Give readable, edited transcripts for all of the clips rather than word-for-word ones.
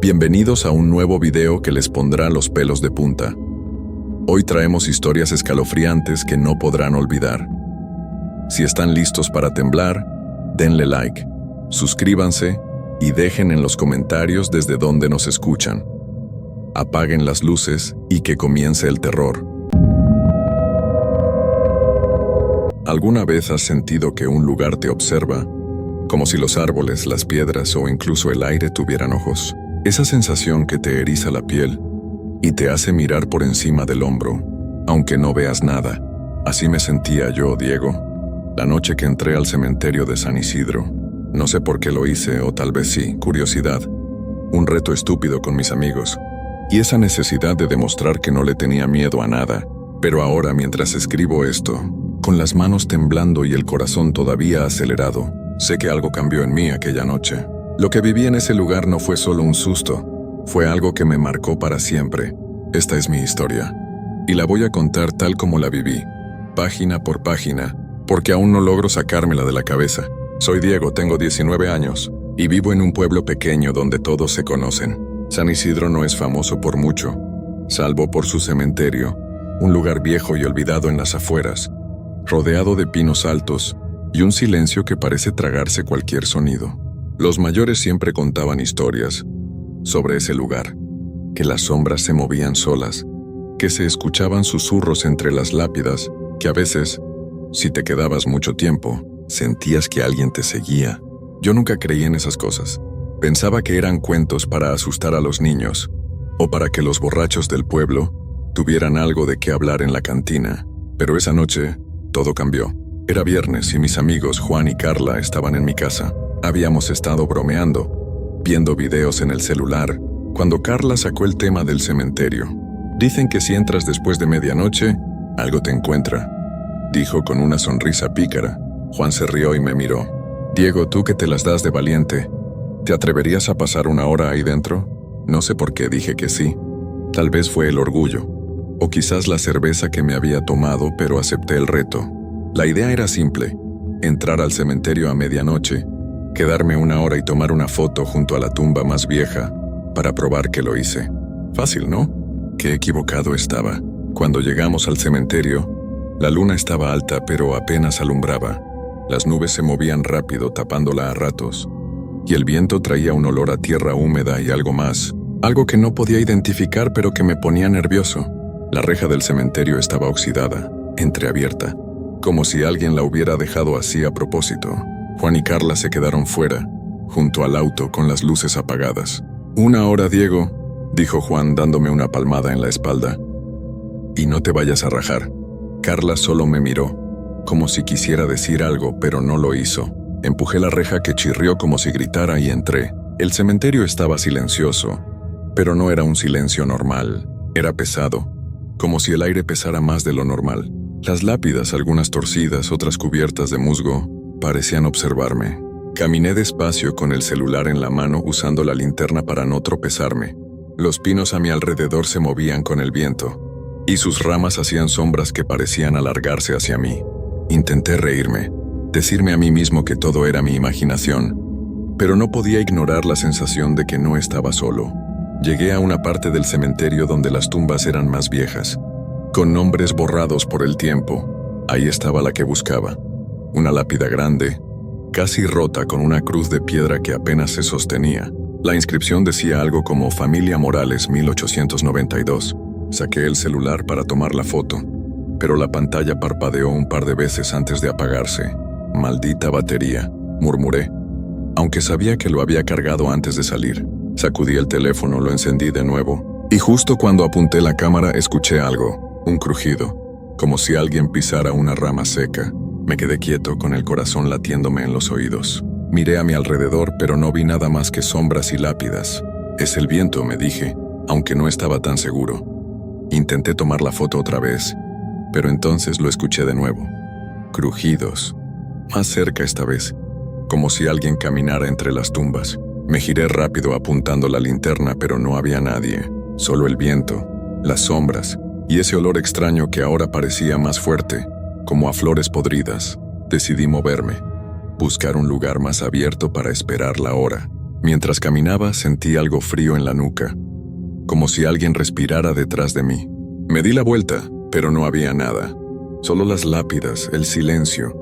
Bienvenidos a un nuevo video que les pondrá los pelos de punta. Hoy traemos historias escalofriantes que no podrán olvidar. Si están listos para temblar, denle like, suscríbanse y dejen en los comentarios desde dónde nos escuchan. Apaguen las luces y que comience el terror. ¿Alguna vez has sentido que un lugar te observa? Como si los árboles, las piedras o incluso el aire tuvieran ojos. Esa sensación que te eriza la piel y te hace mirar por encima del hombro, aunque no veas nada. Así me sentía yo, Diego, la noche que entré al cementerio de San Isidro. No sé por qué lo hice, o tal vez sí, curiosidad. Un reto estúpido con mis amigos. Y esa necesidad de demostrar que no le tenía miedo a nada. Pero ahora, mientras escribo esto, con las manos temblando y el corazón todavía acelerado, sé que algo cambió en mí aquella noche. Lo que viví en ese lugar no fue solo un susto, fue algo que me marcó para siempre. Esta es mi historia, y la voy a contar tal como la viví, página por página, porque aún no logro sacármela de la cabeza. Soy Diego, tengo 19 años, y vivo en un pueblo pequeño donde todos se conocen. San Isidro no es famoso por mucho, salvo por su cementerio, un lugar viejo y olvidado en las afueras, rodeado de pinos altos y un silencio que parece tragarse cualquier sonido. Los mayores siempre contaban historias sobre ese lugar, que las sombras se movían solas, que se escuchaban susurros entre las lápidas, que a veces, si te quedabas mucho tiempo, sentías que alguien te seguía. Yo nunca creí en esas cosas. Pensaba que eran cuentos para asustar a los niños, o para que los borrachos del pueblo tuvieran algo de qué hablar en la cantina. Pero esa noche, todo cambió. Era viernes y mis amigos Juan y Carla estaban en mi casa. Habíamos estado bromeando, viendo videos en el celular, cuando Carla sacó el tema del cementerio. Dicen que si entras después de medianoche, algo te encuentra, dijo con una sonrisa pícara. Juan se rió y me miró. Diego, tú que te las das de valiente, ¿te atreverías a pasar una hora ahí dentro? No sé por qué dije que sí. Tal vez fue el orgullo, o quizás la cerveza que me había tomado, pero acepté el reto. La idea era simple: entrar al cementerio a medianoche, quedarme una hora y tomar una foto junto a la tumba más vieja para probar que lo hice. Fácil, ¿no? Qué equivocado estaba. Cuando llegamos al cementerio, la luna estaba alta pero apenas alumbraba. Las nubes se movían rápido tapándola a ratos, y el viento traía un olor a tierra húmeda y algo más, algo que no podía identificar pero que me ponía nervioso. La reja del cementerio estaba oxidada, entreabierta, como si alguien la hubiera dejado así a propósito. Juan y Carla se quedaron fuera, junto al auto con las luces apagadas. Una hora, Diego, dijo Juan dándome una palmada en la espalda. Y no te vayas a rajar. Carla solo me miró, como si quisiera decir algo, pero no lo hizo. Empujé la reja que chirrió como si gritara y entré. El cementerio estaba silencioso, pero no era un silencio normal, era pesado, como si el aire pesara más de lo normal. Las lápidas, algunas torcidas, otras cubiertas de musgo, parecían observarme. Caminé despacio con el celular en la mano usando la linterna para no tropezarme. Los pinos a mi alrededor se movían con el viento, y sus ramas hacían sombras que parecían alargarse hacia mí. Intenté reírme, decirme a mí mismo que todo era mi imaginación, pero no podía ignorar la sensación de que no estaba solo. Llegué a una parte del cementerio donde las tumbas eran más viejas, con nombres borrados por el tiempo. Ahí estaba la que buscaba. Una lápida grande, casi rota, con una cruz de piedra que apenas se sostenía. La inscripción decía algo como Familia Morales 1892. Saqué el celular para tomar la foto, pero la pantalla parpadeó un par de veces antes de apagarse. Maldita batería, murmuré, aunque sabía que lo había cargado antes de salir. Sacudí el teléfono, lo encendí de nuevo, y justo cuando apunté la cámara escuché algo, un crujido, como si alguien pisara una rama seca. Me quedé quieto con el corazón latiéndome en los oídos. Miré a mi alrededor, pero no vi nada más que sombras y lápidas. Es el viento, me dije, aunque no estaba tan seguro. Intenté tomar la foto otra vez, pero entonces lo escuché de nuevo. Crujidos, más cerca esta vez, como si alguien caminara entre las tumbas. Me giré rápido apuntando la linterna, pero no había nadie. Solo el viento, las sombras y ese olor extraño que ahora parecía más fuerte, como a flores podridas. Decidí moverme, buscar un lugar más abierto para esperar la hora. Mientras caminaba sentí algo frío en la nuca, como si alguien respirara detrás de mí. Me di la vuelta, pero no había nada. Solo las lápidas, el silencio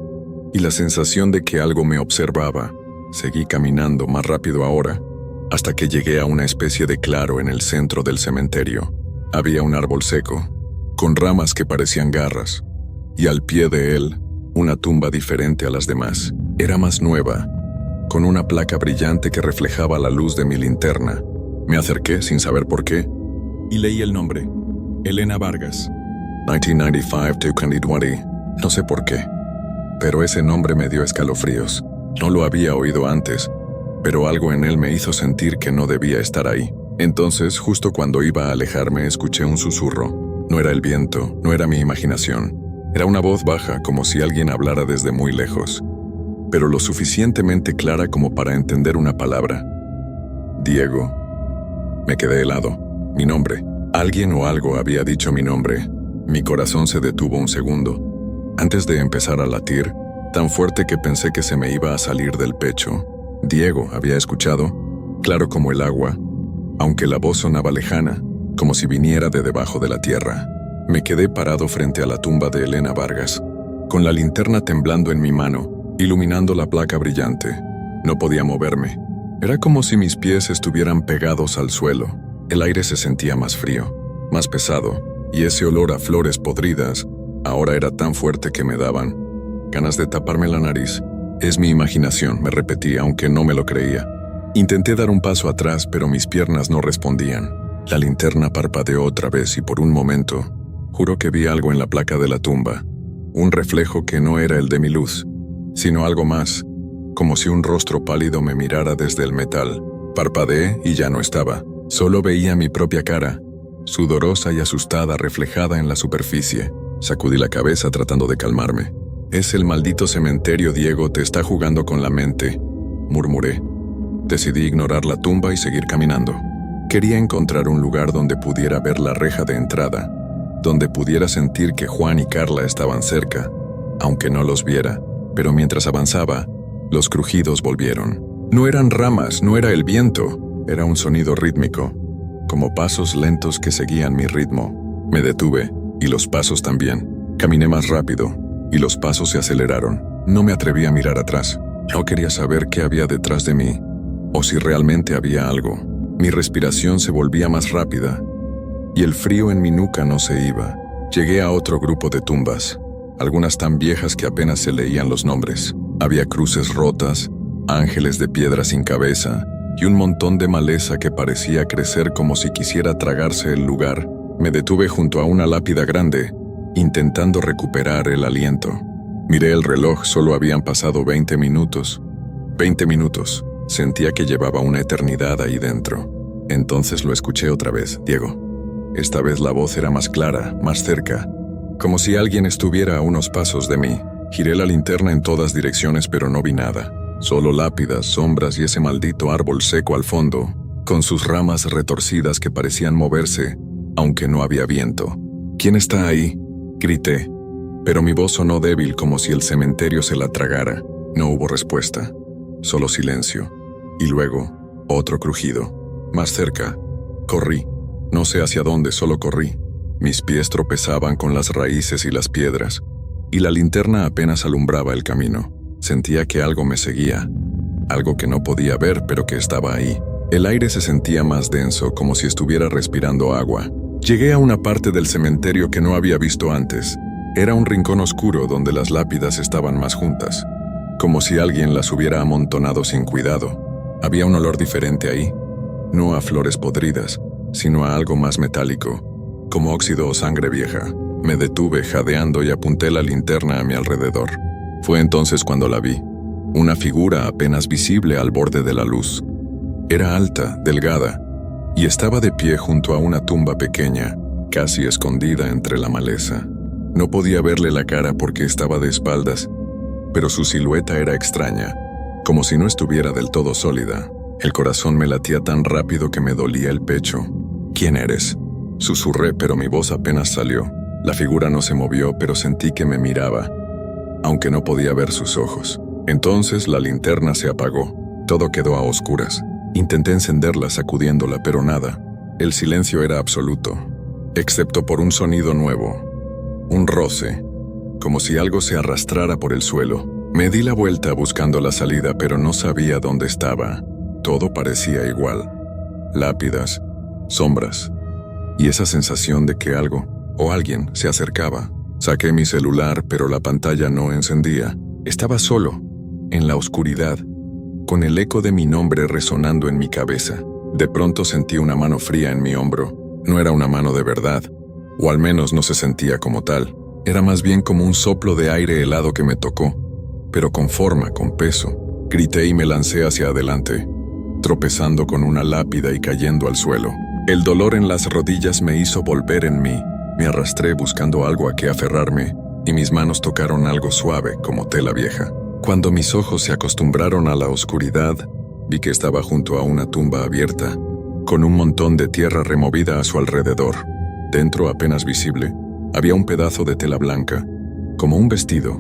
y la sensación de que algo me observaba. Seguí caminando más rápido ahora, hasta que llegué a una especie de claro en el centro del cementerio. Había un árbol seco, con ramas que parecían garras, y al pie de él, una tumba diferente a las demás. Era más nueva, con una placa brillante que reflejaba la luz de mi linterna. Me acerqué sin saber por qué, y leí el nombre: Elena Vargas. 1995-2020. No sé por qué, pero ese nombre me dio escalofríos. No lo había oído antes, pero algo en él me hizo sentir que no debía estar ahí. Entonces, justo cuando iba a alejarme, escuché un susurro. No era el viento, no era mi imaginación. Era una voz baja, como si alguien hablara desde muy lejos, pero lo suficientemente clara como para entender una palabra: Diego. Me quedé helado. Mi nombre. Alguien o algo había dicho mi nombre. Mi corazón se detuvo un segundo, antes de empezar a latir, tan fuerte que pensé que se me iba a salir del pecho. Diego, había escuchado, claro como el agua, aunque la voz sonaba lejana, como si viniera de debajo de la tierra. Me quedé parado frente a la tumba de Elena Vargas, con la linterna temblando en mi mano, iluminando la placa brillante. No podía moverme. Era como si mis pies estuvieran pegados al suelo. El aire se sentía más frío, más pesado, y ese olor a flores podridas ahora era tan fuerte que me daban ganas de taparme la nariz. Es mi imaginación, me repetí, aunque no me lo creía. Intenté dar un paso atrás, pero mis piernas no respondían. La linterna parpadeó otra vez y por un momento, juro que vi algo en la placa de la tumba. Un reflejo que no era el de mi luz, sino algo más, como si un rostro pálido me mirara desde el metal. Parpadeé y ya no estaba. Solo veía mi propia cara, sudorosa y asustada, reflejada en la superficie. Sacudí la cabeza tratando de calmarme. Es el maldito cementerio, Diego, te está jugando con la mente, murmuré. Decidí ignorar la tumba y seguir caminando. Quería encontrar un lugar donde pudiera ver la reja de entrada, donde pudiera sentir que Juan y Carla estaban cerca, aunque no los viera. Pero mientras avanzaba, los crujidos volvieron. No eran ramas, no era el viento, era un sonido rítmico, como pasos lentos que seguían mi ritmo. Me detuve, y los pasos también. Caminé más rápido, y los pasos se aceleraron. No me atreví a mirar atrás. No quería saber qué había detrás de mí, o si realmente había algo. Mi respiración se volvía más rápida, y el frío en mi nuca no se iba. Llegué a otro grupo de tumbas, algunas tan viejas que apenas se leían los nombres. Había cruces rotas, ángeles de piedra sin cabeza, y un montón de maleza que parecía crecer como si quisiera tragarse el lugar. Me detuve junto a una lápida grande, intentando recuperar el aliento. Miré el reloj, solo habían pasado 20 minutos. 20 minutos. Sentía que llevaba una eternidad ahí dentro. Entonces lo escuché otra vez: Diego. Esta vez la voz era más clara, más cerca, como si alguien estuviera a unos pasos de mí. Giré la linterna en todas direcciones, pero no vi nada. Solo lápidas, sombras y ese maldito árbol seco al fondo, con sus ramas retorcidas que parecían moverse, aunque no había viento. ¿Quién está ahí?, grité, pero mi voz sonó débil, como si el cementerio se la tragara. No hubo respuesta, solo silencio. Y luego, otro crujido. Más cerca. Corrí. No sé hacia dónde, solo corrí. Mis pies tropezaban con las raíces y las piedras, y la linterna apenas alumbraba el camino. Sentía que algo me seguía, algo que no podía ver, pero que estaba ahí. El aire se sentía más denso, como si estuviera respirando agua. Llegué a una parte del cementerio que no había visto antes. Era un rincón oscuro donde las lápidas estaban más juntas, como si alguien las hubiera amontonado sin cuidado. Había un olor diferente ahí, no a flores podridas, sino a algo más metálico, como óxido o sangre vieja. Me detuve jadeando y apunté la linterna a mi alrededor. Fue entonces cuando la vi, una figura apenas visible al borde de la luz. Era alta, delgada, y estaba de pie junto a una tumba pequeña, casi escondida entre la maleza. No podía verle la cara porque estaba de espaldas, pero su silueta era extraña, como si no estuviera del todo sólida. El corazón me latía tan rápido que me dolía el pecho. ¿Quién eres?, susurré, pero mi voz apenas salió. La figura no se movió, pero sentí que me miraba, aunque no podía ver sus ojos. Entonces la linterna se apagó. Todo quedó a oscuras, Intenté encenderla sacudiéndola, pero nada. El silencio era absoluto, excepto por un sonido nuevo, un roce, como si algo se arrastrara por el suelo. Me di la vuelta buscando la salida, pero no sabía dónde estaba. Todo parecía igual. Lápidas, sombras, y esa sensación de que algo o alguien se acercaba. Saqué mi celular, pero la pantalla no encendía. Estaba solo, en la oscuridad, con el eco de mi nombre resonando en mi cabeza. De pronto sentí una mano fría en mi hombro. No era una mano de verdad, o al menos no se sentía como tal. Era más bien como un soplo de aire helado que me tocó, pero con forma, con peso. Grité y me lancé hacia adelante, tropezando con una lápida y cayendo al suelo. El dolor en las rodillas me hizo volver en mí. Me arrastré buscando algo a que aferrarme, y mis manos tocaron algo suave como tela vieja. Cuando mis ojos se acostumbraron a la oscuridad, vi que estaba junto a una tumba abierta, con un montón de tierra removida a su alrededor. Dentro, apenas visible, había un pedazo de tela blanca, como un vestido,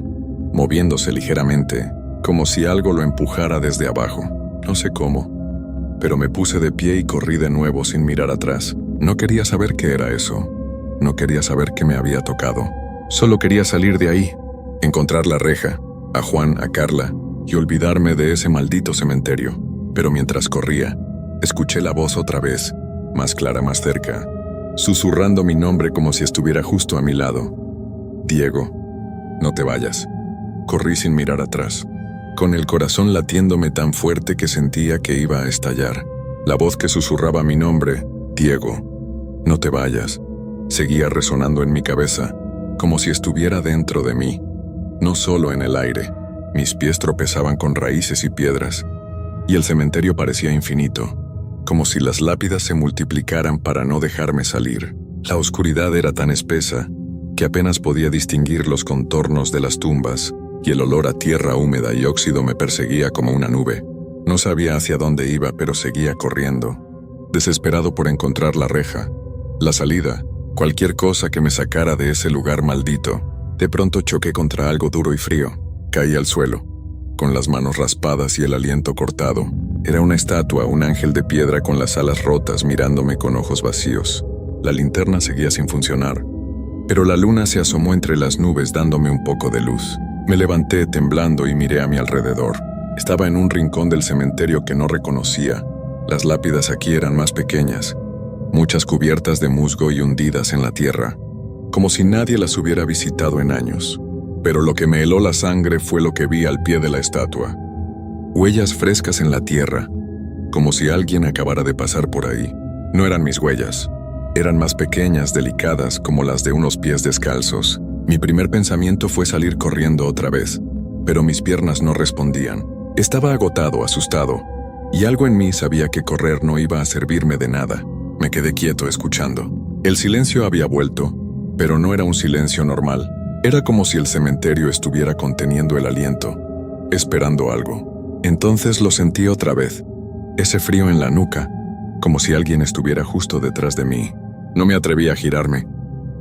moviéndose ligeramente, como si algo lo empujara desde abajo. No sé cómo, pero me puse de pie y corrí de nuevo sin mirar atrás. No quería saber qué era eso. No quería saber qué me había tocado. Solo quería salir de ahí, encontrar la reja, a Juan, a Carla, y olvidarme de ese maldito cementerio. Pero mientras corría, escuché la voz otra vez, más clara, más cerca, susurrando mi nombre como si estuviera justo a mi lado. Diego, no te vayas. Corrí sin mirar atrás, con el corazón latiéndome tan fuerte que sentía que iba a estallar. La voz que susurraba mi nombre, Diego, no te vayas, seguía resonando en mi cabeza, como si estuviera dentro de mí, no solo en el aire. Mis pies tropezaban con raíces y piedras, y el cementerio parecía infinito, como si las lápidas se multiplicaran para no dejarme salir. La oscuridad era tan espesa que apenas podía distinguir los contornos de las tumbas, y el olor a tierra húmeda y óxido me perseguía como una nube. No sabía hacia dónde iba, pero seguía corriendo, desesperado por encontrar la reja, la salida, cualquier cosa que me sacara de ese lugar maldito. De pronto choqué contra algo duro y frío. Caí al suelo, con las manos raspadas y el aliento cortado. Era una estatua, un ángel de piedra con las alas rotas mirándome con ojos vacíos. La linterna seguía sin funcionar, pero la luna se asomó entre las nubes dándome un poco de luz. Me levanté temblando y miré a mi alrededor. Estaba en un rincón del cementerio que no reconocía. Las lápidas aquí eran más pequeñas, muchas cubiertas de musgo y hundidas en la tierra, como si nadie las hubiera visitado en años. Pero lo que me heló la sangre fue lo que vi al pie de la estatua. Huellas frescas en la tierra, como si alguien acabara de pasar por ahí. No eran mis huellas, eran más pequeñas, delicadas, como las de unos pies descalzos. Mi primer pensamiento fue salir corriendo otra vez, pero mis piernas no respondían. Estaba agotado, asustado, y algo en mí sabía que correr no iba a servirme de nada. Me quedé quieto escuchando. El silencio había vuelto, pero no era un silencio normal. Era como si el cementerio estuviera conteniendo el aliento, esperando algo. Entonces lo sentí otra vez, ese frío en la nuca, como si alguien estuviera justo detrás de mí. No me atreví a girarme.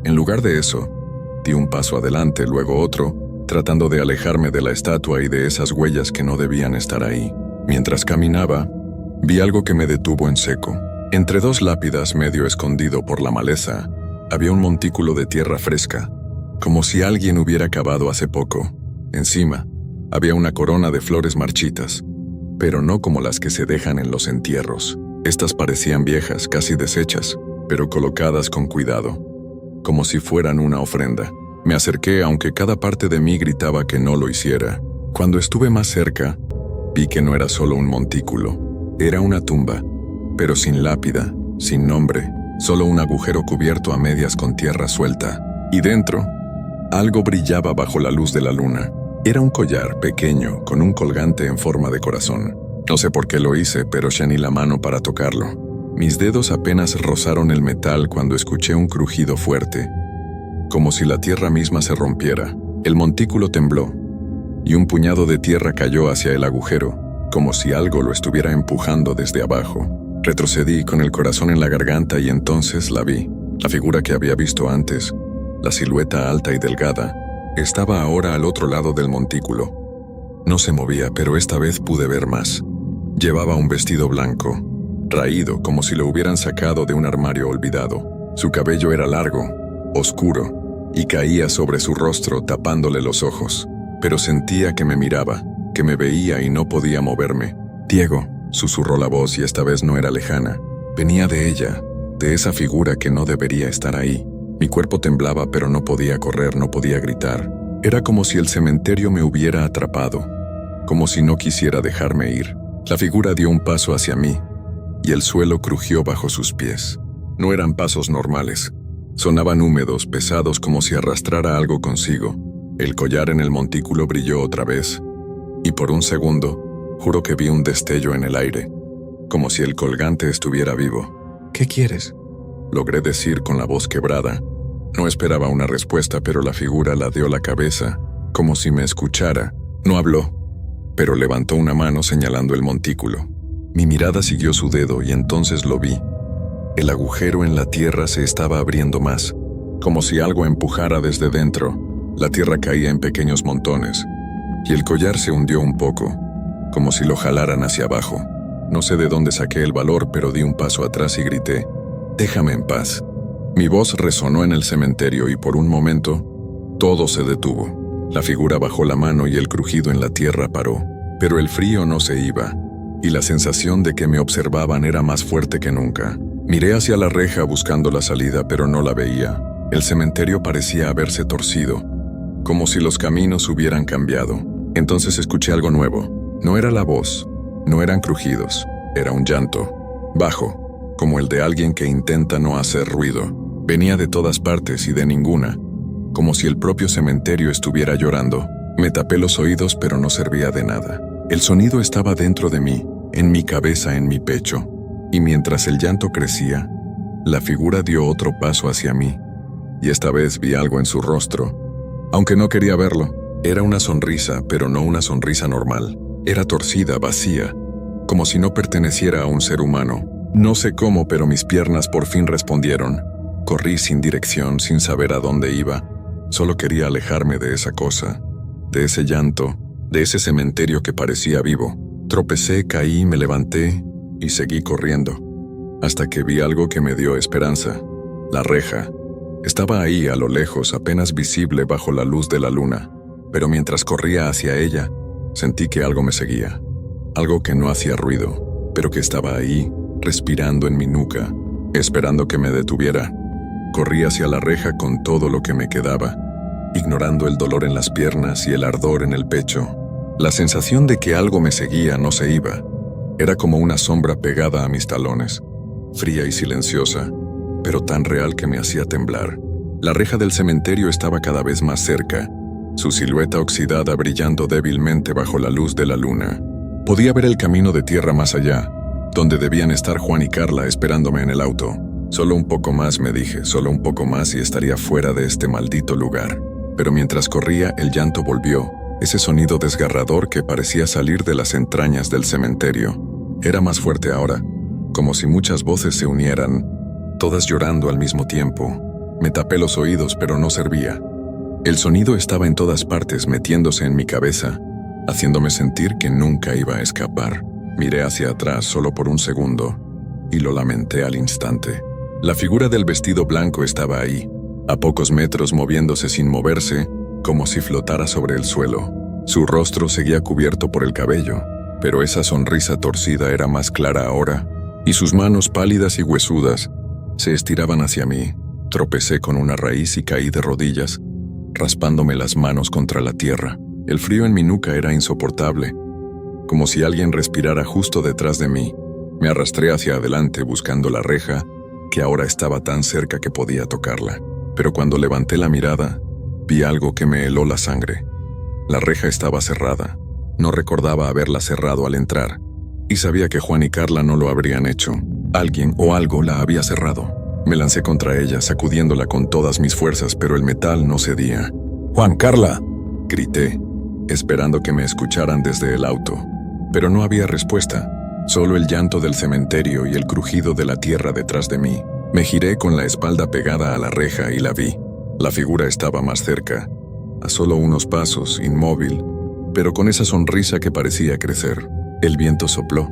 En lugar de eso, di un paso adelante, luego otro, tratando de alejarme de la estatua y de esas huellas que no debían estar ahí. Mientras caminaba, vi algo que me detuvo en seco. Entre dos lápidas, medio escondido por la maleza, había un montículo de tierra fresca, como si alguien hubiera cavado hace poco. Encima, había una corona de flores marchitas, pero no como las que se dejan en los entierros. Estas parecían viejas, casi deshechas, pero colocadas con cuidado, como si fueran una ofrenda. Me acerqué, aunque cada parte de mí gritaba que no lo hiciera. Cuando estuve más cerca, vi que no era solo un montículo, era una tumba, pero sin lápida, sin nombre, solo un agujero cubierto a medias con tierra suelta. Y dentro, algo brillaba bajo la luz de la luna. Era un collar pequeño con un colgante en forma de corazón. No sé por qué lo hice, pero llené la mano para tocarlo. Mis dedos apenas rozaron el metal cuando escuché un crujido fuerte, como si la tierra misma se rompiera. El montículo tembló, y un puñado de tierra cayó hacia el agujero, como si algo lo estuviera empujando desde abajo. Retrocedí con el corazón en la garganta y entonces la vi. La figura que había visto antes, la silueta alta y delgada, estaba ahora al otro lado del montículo. No se movía, pero esta vez pude ver más. Llevaba un vestido blanco, raído como si lo hubieran sacado de un armario olvidado. Su cabello era largo, oscuro, y caía sobre su rostro tapándole los ojos. Pero sentía que me miraba, que me veía y no podía moverme. «Diego», susurró la voz y esta vez no era lejana. Venía de ella, de esa figura que no debería estar ahí. Mi cuerpo temblaba pero no podía correr, no podía gritar. Era como si el cementerio me hubiera atrapado, como si no quisiera dejarme ir. La figura dio un paso hacia mí, y el suelo crujió bajo sus pies. No eran pasos normales. Sonaban húmedos, pesados, como si arrastrara algo consigo. El collar en el montículo brilló otra vez, y por un segundo, juro que vi un destello en el aire, como si el colgante estuviera vivo. «¿Qué quieres?», logré decir con la voz quebrada. No esperaba una respuesta, pero la figura ladeó la cabeza, como si me escuchara. No habló, pero levantó una mano señalando el montículo. Mi mirada siguió su dedo y entonces lo vi. El agujero en la tierra se estaba abriendo más, como si algo empujara desde dentro. La tierra caía en pequeños montones, y el collar se hundió un poco, como si lo jalaran hacia abajo. No sé de dónde saqué el valor, pero di un paso atrás y grité: «Déjame en paz». Mi voz resonó en el cementerio y por un momento, todo se detuvo. La figura bajó la mano y el crujido en la tierra paró. Pero el frío no se iba, y la sensación de que me observaban era más fuerte que nunca. Miré hacia la reja buscando la salida, pero no la veía. El cementerio parecía haberse torcido, como si los caminos hubieran cambiado. Entonces escuché algo nuevo. No era la voz, no eran crujidos, era un llanto, bajo, como el de alguien que intenta no hacer ruido. Venía de todas partes y de ninguna, como si el propio cementerio estuviera llorando. Me tapé los oídos, pero no servía de nada. El sonido estaba dentro de mí, en mi cabeza, en mi pecho. Y mientras el llanto crecía, la figura dio otro paso hacia mí, y esta vez vi algo en su rostro. Aunque no quería verlo, era una sonrisa, pero no una sonrisa normal. Era torcida, vacía, como si no perteneciera a un ser humano. No sé cómo, pero mis piernas por fin respondieron. Corrí sin dirección, sin saber a dónde iba. Solo quería alejarme de esa cosa, de ese llanto, de ese cementerio que parecía vivo. Tropecé, caí, me levanté y seguí corriendo, hasta que vi algo que me dio esperanza. La reja estaba ahí a lo lejos, apenas visible bajo la luz de la luna, pero mientras corría hacia ella, sentí que algo me seguía. Algo que no hacía ruido, pero que estaba ahí, respirando en mi nuca, esperando que me detuviera. Corrí hacia la reja con todo lo que me quedaba, ignorando el dolor en las piernas y el ardor en el pecho. La sensación de que algo me seguía no se iba. Era como una sombra pegada a mis talones, fría y silenciosa, pero tan real que me hacía temblar. La reja del cementerio estaba cada vez más cerca, su silueta oxidada brillando débilmente bajo la luz de la luna. Podía ver el camino de tierra más allá, donde debían estar Juan y Carla esperándome en el auto. Solo un poco más, me dije, solo un poco más y estaría fuera de este maldito lugar. Pero mientras corría, el llanto volvió, ese sonido desgarrador que parecía salir de las entrañas del cementerio. Era más fuerte ahora, como si muchas voces se unieran, todas llorando al mismo tiempo. Me tapé los oídos, pero no servía. El sonido estaba en todas partes, metiéndose en mi cabeza, haciéndome sentir que nunca iba a escapar. Miré hacia atrás solo por un segundo, y lo lamenté al instante. La figura del vestido blanco estaba ahí, a pocos metros, moviéndose sin moverse, como si flotara sobre el suelo. Su rostro seguía cubierto por el cabello, pero esa sonrisa torcida era más clara ahora, y sus manos pálidas y huesudas se estiraban hacia mí. Tropecé con una raíz y caí de rodillas, raspándome las manos contra la tierra. El frío en mi nuca era insoportable, como si alguien respirara justo detrás de mí. Me arrastré hacia adelante buscando la reja, que ahora estaba tan cerca que podía tocarla. Pero cuando levanté la mirada, vi algo que me heló la sangre. La reja estaba cerrada. No recordaba haberla cerrado al entrar, y sabía que Juan y Carla no lo habrían hecho. Alguien o algo la había cerrado. Me lancé contra ella, sacudiéndola con todas mis fuerzas, pero el metal no cedía. «¡Juan, Carla!», grité, esperando que me escucharan desde el auto. Pero no había respuesta, solo el llanto del cementerio y el crujido de la tierra detrás de mí. Me giré con la espalda pegada a la reja y la vi. La figura estaba más cerca, a solo unos pasos, inmóvil, pero con esa sonrisa que parecía crecer. El viento sopló,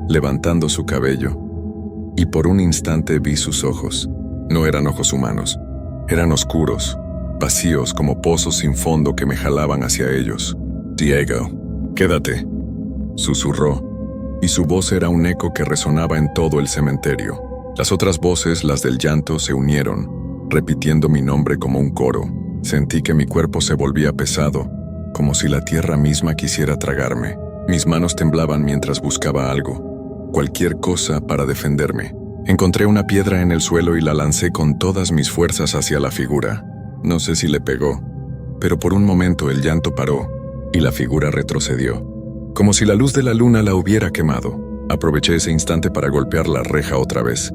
levantando su cabello, y por un instante vi sus ojos. No eran ojos humanos, eran oscuros, vacíos como pozos sin fondo que me jalaban hacia ellos. «Diego, quédate», susurró, y su voz era un eco que resonaba en todo el cementerio. Las otras voces, las del llanto, se unieron, repitiendo mi nombre como un coro. Sentí que mi cuerpo se volvía pesado, como si la tierra misma quisiera tragarme. Mis manos temblaban mientras buscaba algo, cualquier cosa para defenderme. Encontré una piedra en el suelo y la lancé con todas mis fuerzas hacia la figura. No sé si le pegó, pero por un momento el llanto paró y la figura retrocedió, como si la luz de la luna la hubiera quemado. Aproveché ese instante para golpear la reja otra vez,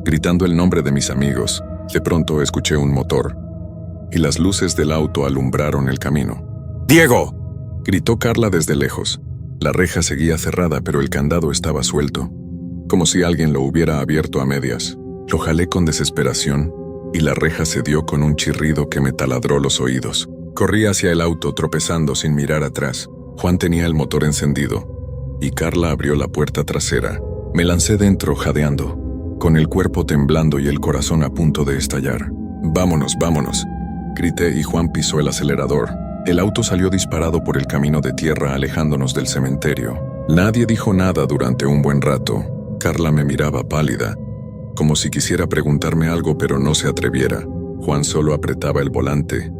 gritando el nombre de mis amigos. De pronto escuché un motor, y las luces del auto alumbraron el camino. «¡Diego!», gritó Carla desde lejos. La reja seguía cerrada, pero el candado estaba suelto, como si alguien lo hubiera abierto a medias. Lo jalé con desesperación, y la reja cedió con un chirrido que me taladró los oídos. Corrí hacia el auto tropezando sin mirar atrás. Juan tenía el motor encendido, y Carla abrió la puerta trasera. Me lancé dentro jadeando, con el cuerpo temblando y el corazón a punto de estallar. «¡Vámonos, vámonos!», grité y Juan pisó el acelerador. El auto salió disparado por el camino de tierra alejándonos del cementerio. Nadie dijo nada durante un buen rato. Carla me miraba pálida, como si quisiera preguntarme algo pero no se atreviera. Juan solo apretaba el volante,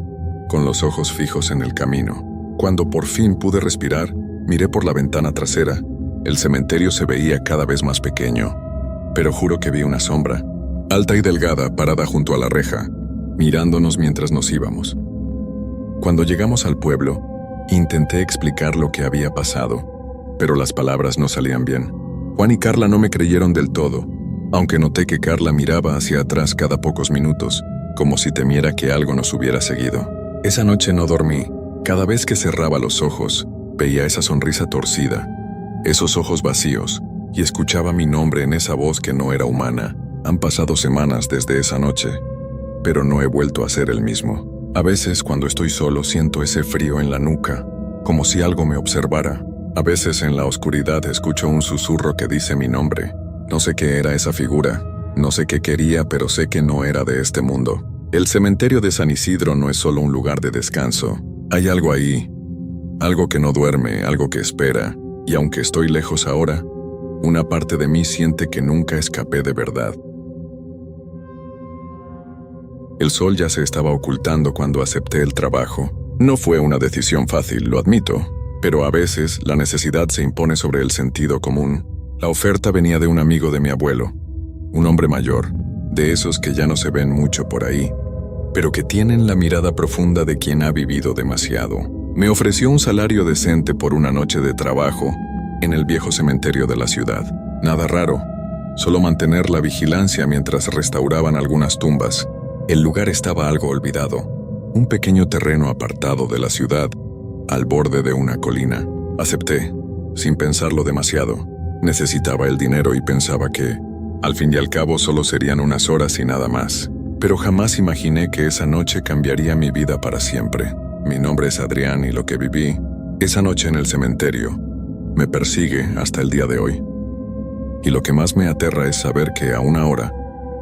con los ojos fijos en el camino. Cuando por fin pude respirar, miré por la ventana trasera. El cementerio se veía cada vez más pequeño, pero juro que vi una sombra, alta y delgada, parada junto a la reja, mirándonos mientras nos íbamos. Cuando llegamos al pueblo, intenté explicar lo que había pasado, pero las palabras no salían bien. Juan y Carla no me creyeron del todo, aunque noté que Carla miraba hacia atrás cada pocos minutos, como si temiera que algo nos hubiera seguido. Esa noche no dormí. Cada vez que cerraba los ojos, veía esa sonrisa torcida, esos ojos vacíos, y escuchaba mi nombre en esa voz que no era humana. Han pasado semanas desde esa noche, pero no he vuelto a ser el mismo. A veces, cuando estoy solo, siento ese frío en la nuca, como si algo me observara. A veces, en la oscuridad, escucho un susurro que dice mi nombre. No sé qué era esa figura, no sé qué quería, pero sé que no era de este mundo. El cementerio de San Isidro no es solo un lugar de descanso. Hay algo ahí, algo que no duerme, algo que espera, y aunque estoy lejos ahora, una parte de mí siente que nunca escapé de verdad. El sol ya se estaba ocultando cuando acepté el trabajo. No fue una decisión fácil, lo admito, pero a veces la necesidad se impone sobre el sentido común. La oferta venía de un amigo de mi abuelo, un hombre mayor, de esos que ya no se ven mucho por ahí, pero que tienen la mirada profunda de quien ha vivido demasiado. Me ofreció un salario decente por una noche de trabajo en el viejo cementerio de la ciudad. Nada raro, solo mantener la vigilancia mientras restauraban algunas tumbas. El lugar estaba algo olvidado, un pequeño terreno apartado de la ciudad, al borde de una colina. Acepté, sin pensarlo demasiado. Necesitaba el dinero y pensaba que, al fin y al cabo, solo serían unas horas y nada más. Pero jamás imaginé que esa noche cambiaría mi vida para siempre. Mi nombre es Adrián y lo que viví esa noche en el cementerio me persigue hasta el día de hoy. Y lo que más me aterra es saber que aún ahora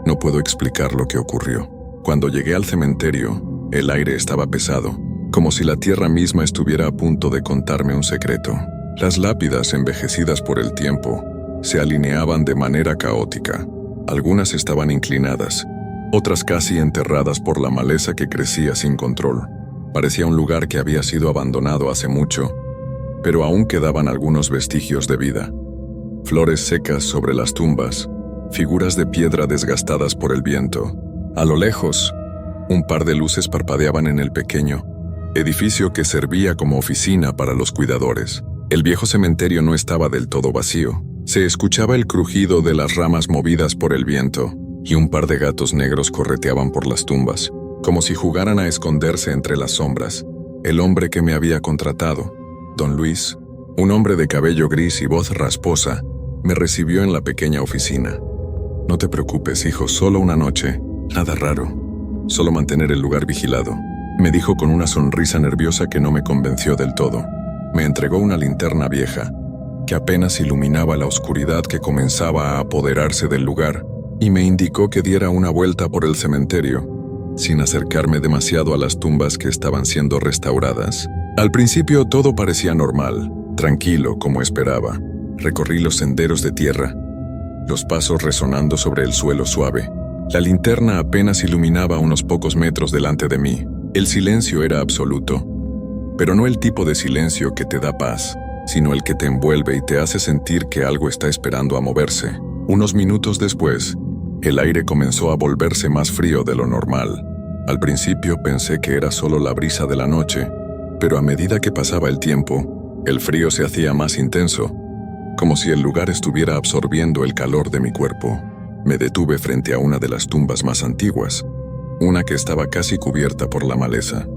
no puedo explicar lo que ocurrió. Cuando llegué al cementerio, el aire estaba pesado, como si la tierra misma estuviera a punto de contarme un secreto. Las lápidas, envejecidas por el tiempo, se alineaban de manera caótica. Algunas estaban inclinadas, otras casi enterradas por la maleza que crecía sin control. Parecía un lugar que había sido abandonado hace mucho, pero aún quedaban algunos vestigios de vida. Flores secas sobre las tumbas, figuras de piedra desgastadas por el viento. A lo lejos, un par de luces parpadeaban en el pequeño edificio que servía como oficina para los cuidadores. El viejo cementerio no estaba del todo vacío. Se escuchaba el crujido de las ramas movidas por el viento, y un par de gatos negros correteaban por las tumbas, como si jugaran a esconderse entre las sombras. El hombre que me había contratado, don Luis, un hombre de cabello gris y voz rasposa, me recibió en la pequeña oficina. «No te preocupes, hijo, solo una noche. Nada raro. Solo mantener el lugar vigilado», me dijo con una sonrisa nerviosa que no me convenció del todo. Me entregó una linterna vieja, que apenas iluminaba la oscuridad que comenzaba a apoderarse del lugar, y me indicó que diera una vuelta por el cementerio, sin acercarme demasiado a las tumbas que estaban siendo restauradas. Al principio todo parecía normal, tranquilo como esperaba. Recorrí los senderos de tierra, los pasos resonando sobre el suelo suave. La linterna apenas iluminaba unos pocos metros delante de mí. El silencio era absoluto, pero no el tipo de silencio que te da paz, sino el que te envuelve y te hace sentir que algo está esperando a moverse. Unos minutos después, el aire comenzó a volverse más frío de lo normal. Al principio pensé que era solo la brisa de la noche, pero a medida que pasaba el tiempo, el frío se hacía más intenso, como si el lugar estuviera absorbiendo el calor de mi cuerpo. Me detuve frente a una de las tumbas más antiguas, una que estaba casi cubierta por la maleza.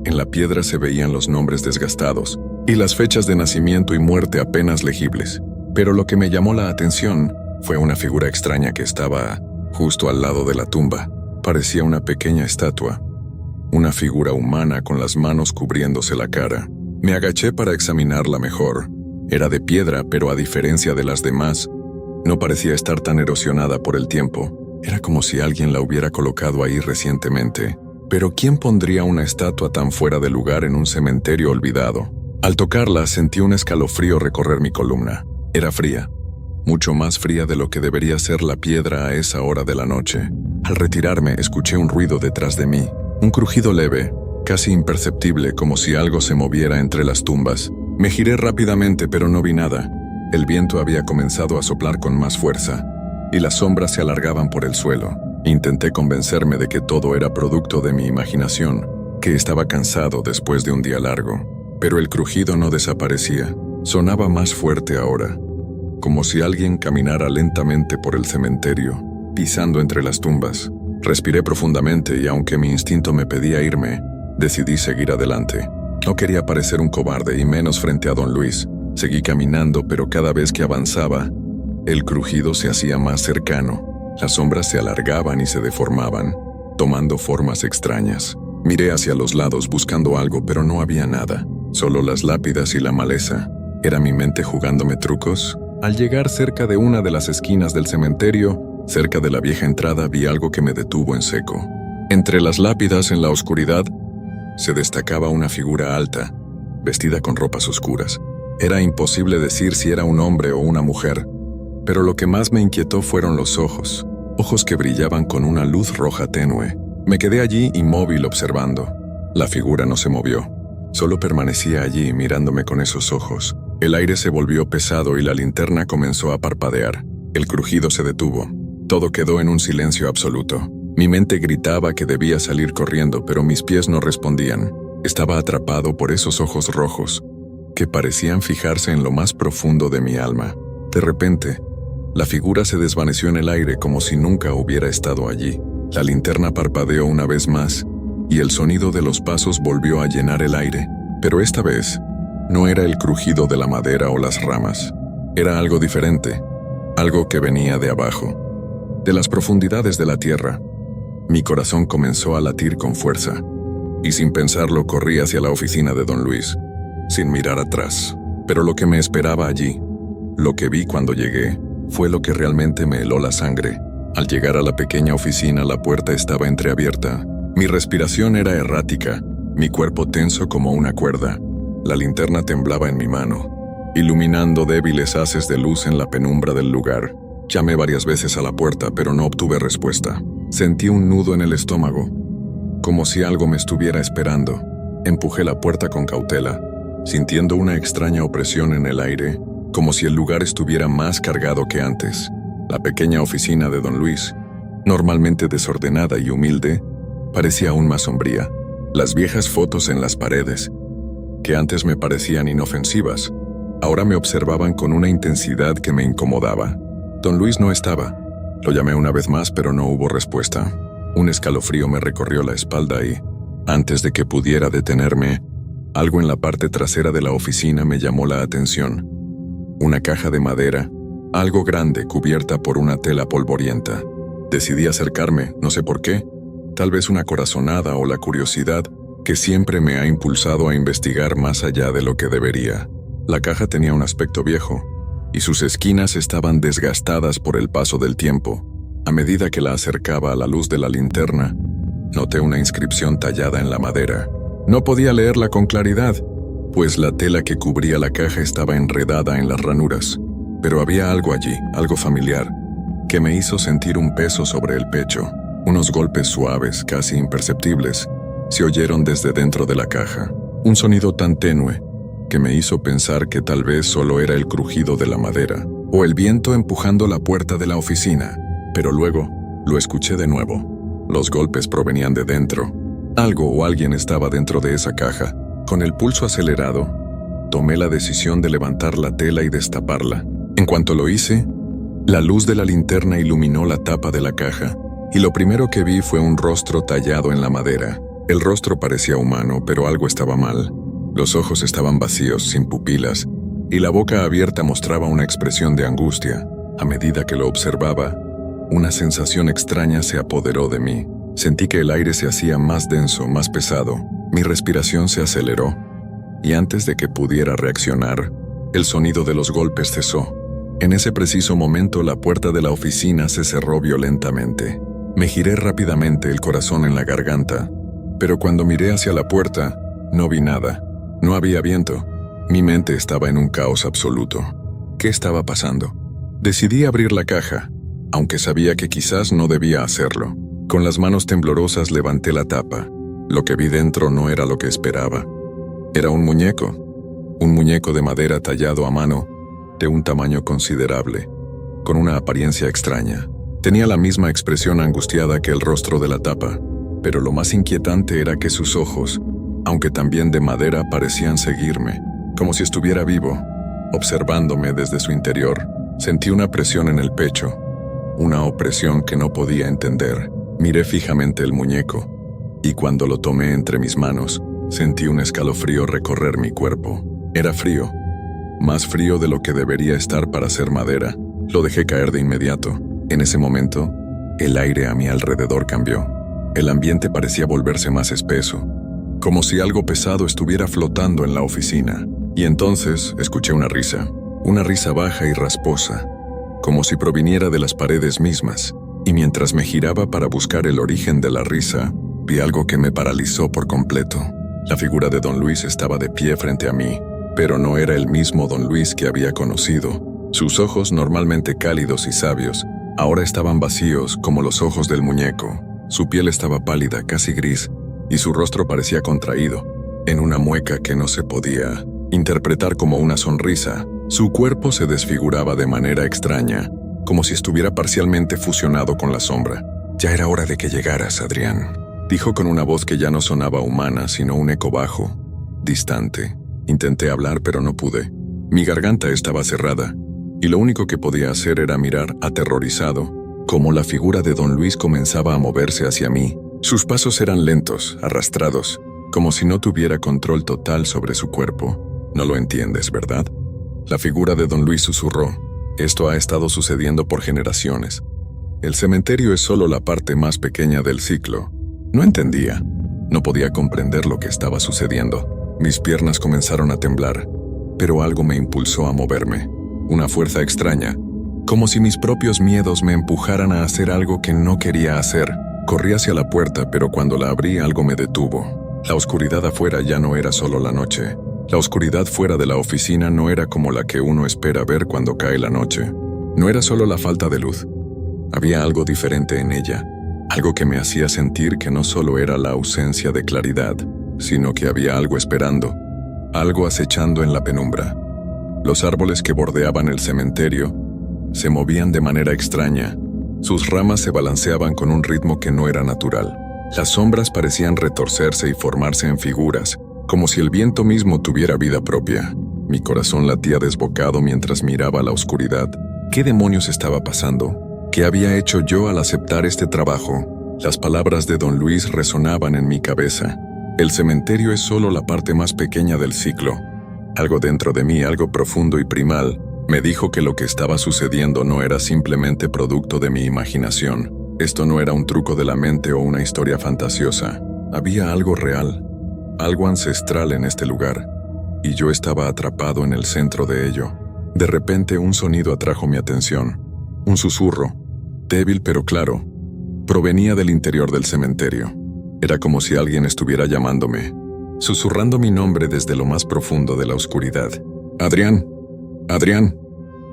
En la piedra se veían los nombres desgastados y las fechas de nacimiento y muerte apenas legibles. Pero lo que me llamó la atención fue una figura extraña que estaba justo al lado de la tumba. Parecía una pequeña estatua, una figura humana con las manos cubriéndose la cara. Me agaché para examinarla mejor. Era de piedra, pero a diferencia de las demás, no parecía estar tan erosionada por el tiempo. Era como si alguien la hubiera colocado ahí recientemente. Pero ¿quién pondría una estatua tan fuera de lugar en un cementerio olvidado? Al tocarla sentí un escalofrío recorrer mi columna. Era fría, mucho más fría de lo que debería ser la piedra a esa hora de la noche. Al retirarme escuché un ruido detrás de mí, un crujido leve, casi imperceptible, como si algo se moviera entre las tumbas. Me giré rápidamente, pero no vi nada. El viento había comenzado a soplar con más fuerza, y las sombras se alargaban por el suelo. Intenté convencerme de que todo era producto de mi imaginación, que estaba cansado después de un día largo. Pero el crujido no desaparecía. Sonaba más fuerte ahora, como si alguien caminara lentamente por el cementerio, pisando entre las tumbas. Respiré profundamente y aunque mi instinto me pedía irme, decidí seguir adelante. No quería parecer un cobarde y menos frente a don Luis. Seguí caminando, pero cada vez que avanzaba, el crujido se hacía más cercano. Las sombras se alargaban y se deformaban, tomando formas extrañas. Miré hacia los lados buscando algo, pero no había nada. Solo las lápidas y la maleza. ¿Era mi mente jugándome trucos? Al llegar cerca de una de las esquinas del cementerio, cerca de la vieja entrada, vi algo que me detuvo en seco. Entre las lápidas, en la oscuridad, se destacaba una figura alta, vestida con ropas oscuras. Era imposible decir si era un hombre o una mujer, pero lo que más me inquietó fueron los ojos, ojos que brillaban con una luz roja tenue. Me quedé allí inmóvil observando. La figura no se movió, solo permanecía allí mirándome con esos ojos. El aire se volvió pesado y la linterna comenzó a parpadear. El crujido se detuvo. Todo quedó en un silencio absoluto. Mi mente gritaba que debía salir corriendo, pero mis pies no respondían. Estaba atrapado por esos ojos rojos, que parecían fijarse en lo más profundo de mi alma. De repente, la figura se desvaneció en el aire como si nunca hubiera estado allí. La linterna parpadeó una vez más, y el sonido de los pasos volvió a llenar el aire. Pero esta vez, no era el crujido de la madera o las ramas. Era algo diferente, algo que venía de abajo, de las profundidades de la tierra. Mi corazón comenzó a latir con fuerza, y sin pensarlo corrí hacia la oficina de don Luis, sin mirar atrás. Pero lo que me esperaba allí, lo que vi cuando llegué, fue lo que realmente me heló la sangre. Al llegar a la pequeña oficina, la puerta estaba entreabierta. Mi respiración era errática, mi cuerpo tenso como una cuerda. La linterna temblaba en mi mano, iluminando débiles haces de luz en la penumbra del lugar. Llamé varias veces a la puerta, pero no obtuve respuesta. Sentí un nudo en el estómago, como si algo me estuviera esperando. Empujé la puerta con cautela, sintiendo una extraña opresión en el aire, como si el lugar estuviera más cargado que antes. La pequeña oficina de don Luis, normalmente desordenada y humilde, parecía aún más sombría. Las viejas fotos en las paredes, que antes me parecían inofensivas, ahora me observaban con una intensidad que me incomodaba. Don Luis no estaba. Lo llamé una vez más, pero no hubo respuesta. Un escalofrío me recorrió la espalda y, antes de que pudiera detenerme, algo en la parte trasera de la oficina me llamó la atención. Una caja de madera, algo grande cubierta por una tela polvorienta. Decidí acercarme, no sé por qué, tal vez una corazonada o la curiosidad que siempre me ha impulsado a investigar más allá de lo que debería. La caja tenía un aspecto viejo, y sus esquinas estaban desgastadas por el paso del tiempo. A medida que la acercaba a la luz de la linterna, noté una inscripción tallada en la madera. No podía leerla con claridad, pues la tela que cubría la caja estaba enredada en las ranuras. Pero había algo allí, algo familiar, que me hizo sentir un peso sobre el pecho. Unos golpes suaves, casi imperceptibles, se oyeron desde dentro de la caja. Un sonido tan tenue que me hizo pensar que tal vez solo era el crujido de la madera o el viento empujando la puerta de la oficina. Pero luego lo escuché de nuevo. Los golpes provenían de dentro. Algo o alguien estaba dentro de esa caja. Con el pulso acelerado, tomé la decisión de levantar la tela y destaparla. En cuanto lo hice, la luz de la linterna iluminó la tapa de la caja, y lo primero que vi fue un rostro tallado en la madera. El rostro parecía humano, pero algo estaba mal. Los ojos estaban vacíos, sin pupilas, y la boca abierta mostraba una expresión de angustia. A medida que lo observaba, una sensación extraña se apoderó de mí. Sentí que el aire se hacía más denso, más pesado. Mi respiración se aceleró, y antes de que pudiera reaccionar, el sonido de los golpes cesó. En ese preciso momento, la puerta de la oficina se cerró violentamente. Me giré rápidamente, el corazón en la garganta, pero cuando miré hacia la puerta, no vi nada. No había viento. Mi mente estaba en un caos absoluto. ¿Qué estaba pasando? Decidí abrir la caja, aunque sabía que quizás no debía hacerlo. Con las manos temblorosas levanté la tapa. Lo que vi dentro no era lo que esperaba. Era un muñeco de madera tallado a mano, de un tamaño considerable, con una apariencia extraña. Tenía la misma expresión angustiada que el rostro de la tapa, pero lo más inquietante era que sus ojos, aunque también de madera, parecían seguirme, como si estuviera vivo, observándome desde su interior. Sentí una presión en el pecho, una opresión que no podía entender. Miré fijamente el muñeco, y cuando lo tomé entre mis manos, sentí un escalofrío recorrer mi cuerpo. Era frío, más frío de lo que debería estar para ser madera. Lo dejé caer de inmediato. En ese momento, el aire a mi alrededor cambió. El ambiente parecía volverse más espeso, como si algo pesado estuviera flotando en la oficina. Y entonces escuché una risa baja y rasposa, como si proviniera de las paredes mismas. Y mientras me giraba para buscar el origen de la risa, vi algo que me paralizó por completo. La figura de Don Luis estaba de pie frente a mí, pero no era el mismo Don Luis que había conocido. Sus ojos, normalmente cálidos y sabios, ahora estaban vacíos como los ojos del muñeco. Su piel estaba pálida, casi gris, y su rostro parecía contraído, en una mueca que no se podía interpretar como una sonrisa. Su cuerpo se desfiguraba de manera extraña, como si estuviera parcialmente fusionado con la sombra. «Ya era hora de que llegaras, Adrián», dijo con una voz que ya no sonaba humana, sino un eco bajo, distante. Intenté hablar, pero no pude. Mi garganta estaba cerrada, y lo único que podía hacer era mirar, aterrorizado, cómo la figura de Don Luis comenzaba a moverse hacia mí. Sus pasos eran lentos, arrastrados, como si no tuviera control total sobre su cuerpo. «No lo entiendes, ¿verdad?». La figura de Don Luis susurró. «Esto ha estado sucediendo por generaciones. El cementerio es solo la parte más pequeña del ciclo». No entendía. No podía comprender lo que estaba sucediendo. Mis piernas comenzaron a temblar, pero algo me impulsó a moverme. Una fuerza extraña, como si mis propios miedos me empujaran a hacer algo que no quería hacer. Corrí hacia la puerta, pero cuando la abrí algo me detuvo. La oscuridad afuera ya no era solo la noche. La oscuridad fuera de la oficina no era como la que uno espera ver cuando cae la noche. No era solo la falta de luz. Había algo diferente en ella. Algo que me hacía sentir que no solo era la ausencia de claridad, sino que había algo esperando, algo acechando en la penumbra. Los árboles que bordeaban el cementerio se movían de manera extraña. Sus ramas se balanceaban con un ritmo que no era natural. Las sombras parecían retorcerse y formarse en figuras, como si el viento mismo tuviera vida propia. Mi corazón latía desbocado mientras miraba la oscuridad. ¿Qué demonios estaba pasando? ¿Qué había hecho yo al aceptar este trabajo? Las palabras de Don Luis resonaban en mi cabeza. El cementerio es solo la parte más pequeña del ciclo. Algo dentro de mí, algo profundo y primal, me dijo que lo que estaba sucediendo no era simplemente producto de mi imaginación. Esto no era un truco de la mente o una historia fantasiosa. Había algo real, algo ancestral en este lugar. y yo estaba atrapado en el centro de ello. De repente un sonido atrajo mi atención. Un susurro, débil pero claro, provenía del interior del cementerio. Era como si alguien estuviera llamándome, susurrando mi nombre desde lo más profundo de la oscuridad. «Adrián, Adrián».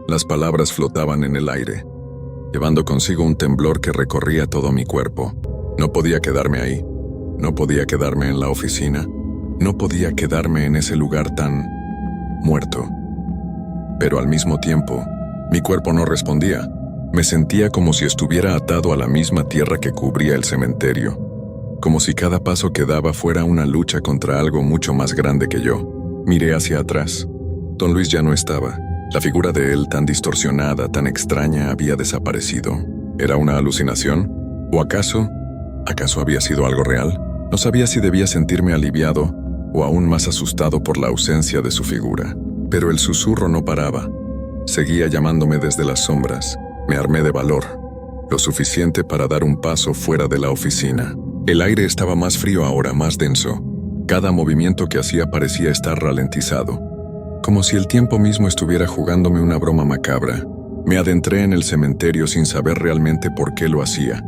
Las palabras flotaban en el aire, llevando consigo un temblor que recorría todo mi cuerpo. No podía quedarme ahí. No podía quedarme en la oficina. No podía quedarme en ese lugar tan muerto. Pero al mismo tiempo, mi cuerpo no respondía. Me sentía como si estuviera atado a la misma tierra que cubría el cementerio. Como si cada paso que daba fuera una lucha contra algo mucho más grande que yo. Miré hacia atrás. Don Luis ya no estaba. La figura de él, tan distorsionada, tan extraña, había desaparecido. ¿Era una alucinación? ¿O acaso había sido algo real? No sabía si debía sentirme aliviado o aún más asustado por la ausencia de su figura. Pero el susurro no paraba. Seguía llamándome desde las sombras. Me armé de valor, lo suficiente para dar un paso fuera de la oficina. El aire estaba más frío ahora, más denso. Cada movimiento que hacía parecía estar ralentizado, como si el tiempo mismo estuviera jugándome una broma macabra. Me adentré en el cementerio sin saber realmente por qué lo hacía,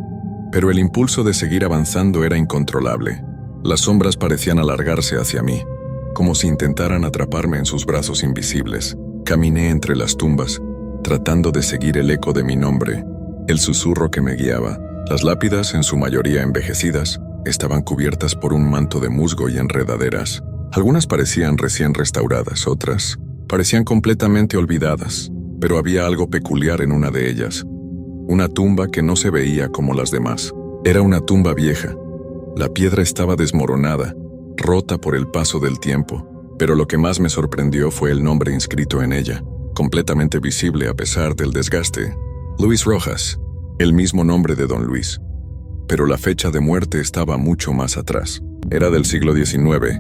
pero el impulso de seguir avanzando era incontrolable. Las sombras parecían alargarse hacia mí, como si intentaran atraparme en sus brazos invisibles. Caminé entre las tumbas, tratando de seguir el eco de mi nombre, el susurro que me guiaba. Las lápidas, en su mayoría envejecidas, estaban cubiertas por un manto de musgo y enredaderas. Algunas parecían recién restauradas, otras parecían completamente olvidadas, pero había algo peculiar en una de ellas. Una tumba que no se veía como las demás. Era una tumba vieja. La piedra estaba desmoronada, rota por el paso del tiempo, pero lo que más me sorprendió fue el nombre inscrito en ella, completamente visible a pesar del desgaste. Luis Rojas, el mismo nombre de Don Luis. Pero la fecha de muerte estaba mucho más atrás. Era del siglo XIX.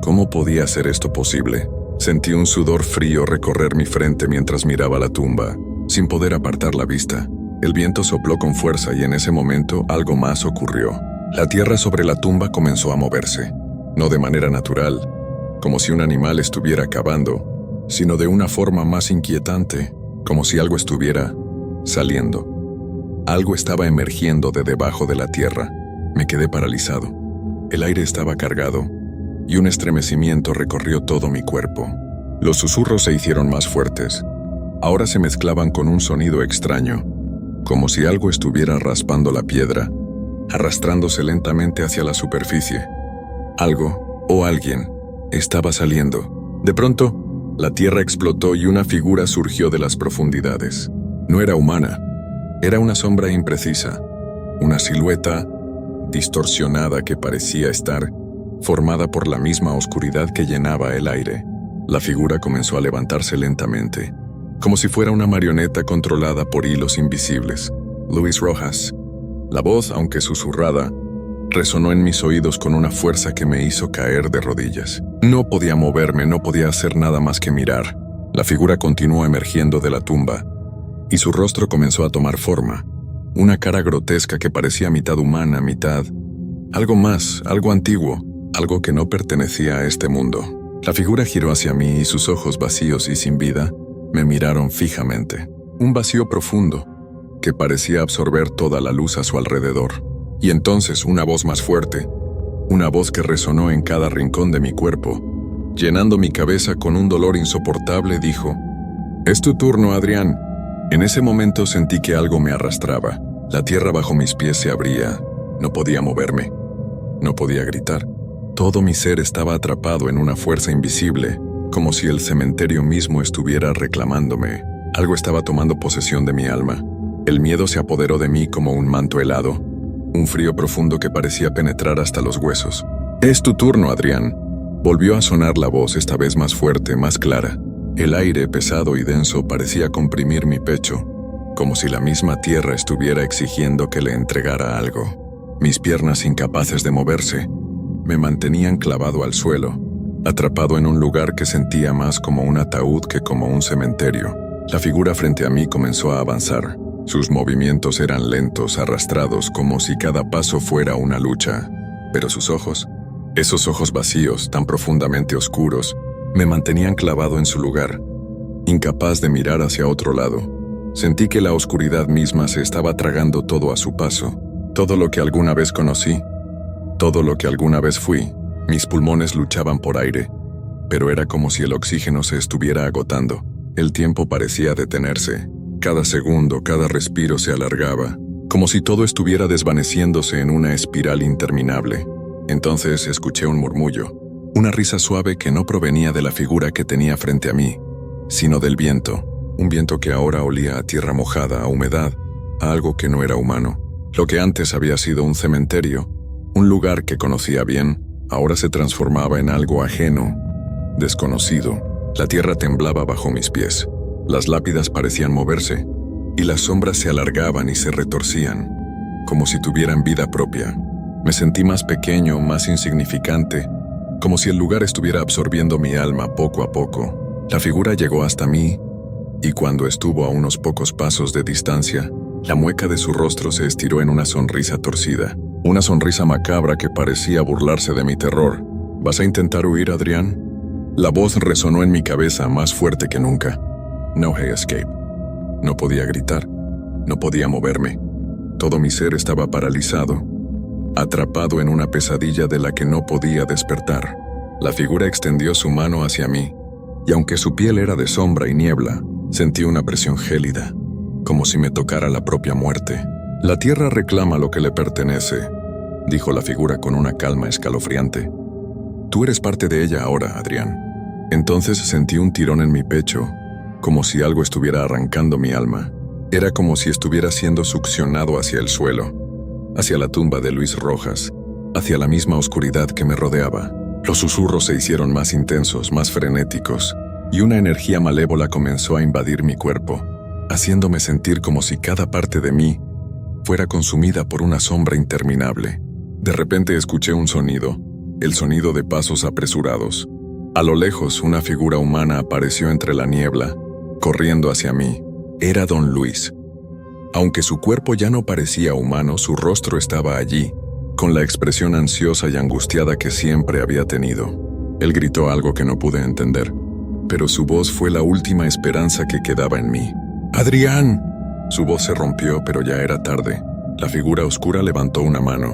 ¿Cómo podía ser esto posible? Sentí un sudor frío recorrer mi frente mientras miraba la tumba, sin poder apartar la vista. El viento sopló con fuerza y en ese momento algo más ocurrió. La tierra sobre la tumba comenzó a moverse, no de manera natural, como si un animal estuviera cavando, sino de una forma más inquietante, como si algo estuviera saliendo. Algo estaba emergiendo de debajo de la tierra. Me quedé paralizado. El aire estaba cargado, y un estremecimiento recorrió todo mi cuerpo. Los susurros se hicieron más fuertes. Ahora se mezclaban con un sonido extraño, como si algo estuviera raspando la piedra, arrastrándose lentamente hacia la superficie. Algo, o alguien, estaba saliendo. De pronto, la tierra explotó y una figura surgió de las profundidades. No era humana. Era una sombra imprecisa, una silueta distorsionada que parecía estar formada por la misma oscuridad que llenaba el aire. La figura comenzó a levantarse lentamente, como si fuera una marioneta controlada por hilos invisibles. Luis Rojas. La voz, aunque susurrada, resonó en mis oídos con una fuerza que me hizo caer de rodillas. No podía moverme, no podía hacer nada más que mirar. La figura continuó emergiendo de la tumba, y su rostro comenzó a tomar forma. Una cara grotesca que parecía mitad humana, mitad algo más, algo antiguo, algo que no pertenecía a este mundo. La figura giró hacia mí y sus ojos vacíos y sin vida me miraron fijamente. Un vacío profundo que parecía absorber toda la luz a su alrededor. Y entonces una voz más fuerte, una voz que resonó en cada rincón de mi cuerpo, llenando mi cabeza con un dolor insoportable, dijo: «Es tu turno, Adrián». En ese momento sentí que algo me arrastraba. La tierra bajo mis pies se abría. No podía moverme. No podía gritar. Todo mi ser estaba atrapado en una fuerza invisible, como si el cementerio mismo estuviera reclamándome. Algo estaba tomando posesión de mi alma. El miedo se apoderó de mí como un manto helado, un frío profundo que parecía penetrar hasta los huesos. «Es tu turno, Adrián». Volvió a sonar la voz, esta vez más fuerte, más clara. El aire, pesado y denso, parecía comprimir mi pecho, como si la misma tierra estuviera exigiendo que le entregara algo. Mis piernas, incapaces de moverse, me mantenían clavado al suelo, atrapado en un lugar que sentía más como un ataúd que como un cementerio. La figura frente a mí comenzó a avanzar. Sus movimientos eran lentos, arrastrados, como si cada paso fuera una lucha. Pero sus ojos, esos ojos vacíos, tan profundamente oscuros, Me mantenían clavado en su lugar, incapaz de mirar hacia otro lado. Sentí que la oscuridad misma se estaba tragando todo a su paso. Todo lo que alguna vez conocí, todo lo que alguna vez fui. Mis pulmones luchaban por aire, pero era como si el oxígeno se estuviera agotando. El tiempo parecía detenerse. Cada segundo, cada respiro se alargaba, como si todo estuviera desvaneciéndose en una espiral interminable. Entonces escuché un murmullo, una risa suave que no provenía de la figura que tenía frente a mí, sino del viento. Un viento que ahora olía a tierra mojada, a humedad, a algo que no era humano. Lo que antes había sido un cementerio, un lugar que conocía bien, ahora se transformaba en algo ajeno, desconocido. La tierra temblaba bajo mis pies. Las lápidas parecían moverse, y las sombras se alargaban y se retorcían, como si tuvieran vida propia. Me sentí más pequeño, más insignificante, como si el lugar estuviera absorbiendo mi alma poco a poco. La figura llegó hasta mí, y cuando estuvo a unos pocos pasos de distancia, la mueca de su rostro se estiró en una sonrisa torcida, una sonrisa macabra que parecía burlarse de mi terror. ¿Vas a intentar huir, Adrián? La voz resonó en mi cabeza más fuerte que nunca. No hay escape. No podía gritar, no podía moverme. Todo mi ser estaba paralizado, atrapado en una pesadilla de la que no podía despertar. La figura extendió su mano hacia mí, y aunque su piel era de sombra y niebla, sentí una presión gélida, como si me tocara la propia muerte. La tierra reclama lo que le pertenece, dijo la figura con una calma escalofriante. Tú eres parte de ella ahora, Adrián. Entonces sentí un tirón en mi pecho, como si algo estuviera arrancando mi alma. Era como si estuviera siendo succionado hacia el suelo, hacia la tumba de Luis Rojas, hacia la misma oscuridad que me rodeaba. Los susurros se hicieron más intensos, más frenéticos, y una energía malévola comenzó a invadir mi cuerpo, haciéndome sentir como si cada parte de mí fuera consumida por una sombra interminable. De repente escuché un sonido, el sonido de pasos apresurados. A lo lejos, una figura humana apareció entre la niebla, corriendo hacia mí. Era don Luis. Aunque su cuerpo ya no parecía humano, su rostro estaba allí, con la expresión ansiosa y angustiada que siempre había tenido. Él gritó algo que no pude entender, pero su voz fue la última esperanza que quedaba en mí. ¡Adrián! Su voz se rompió, pero ya era tarde. La figura oscura levantó una mano,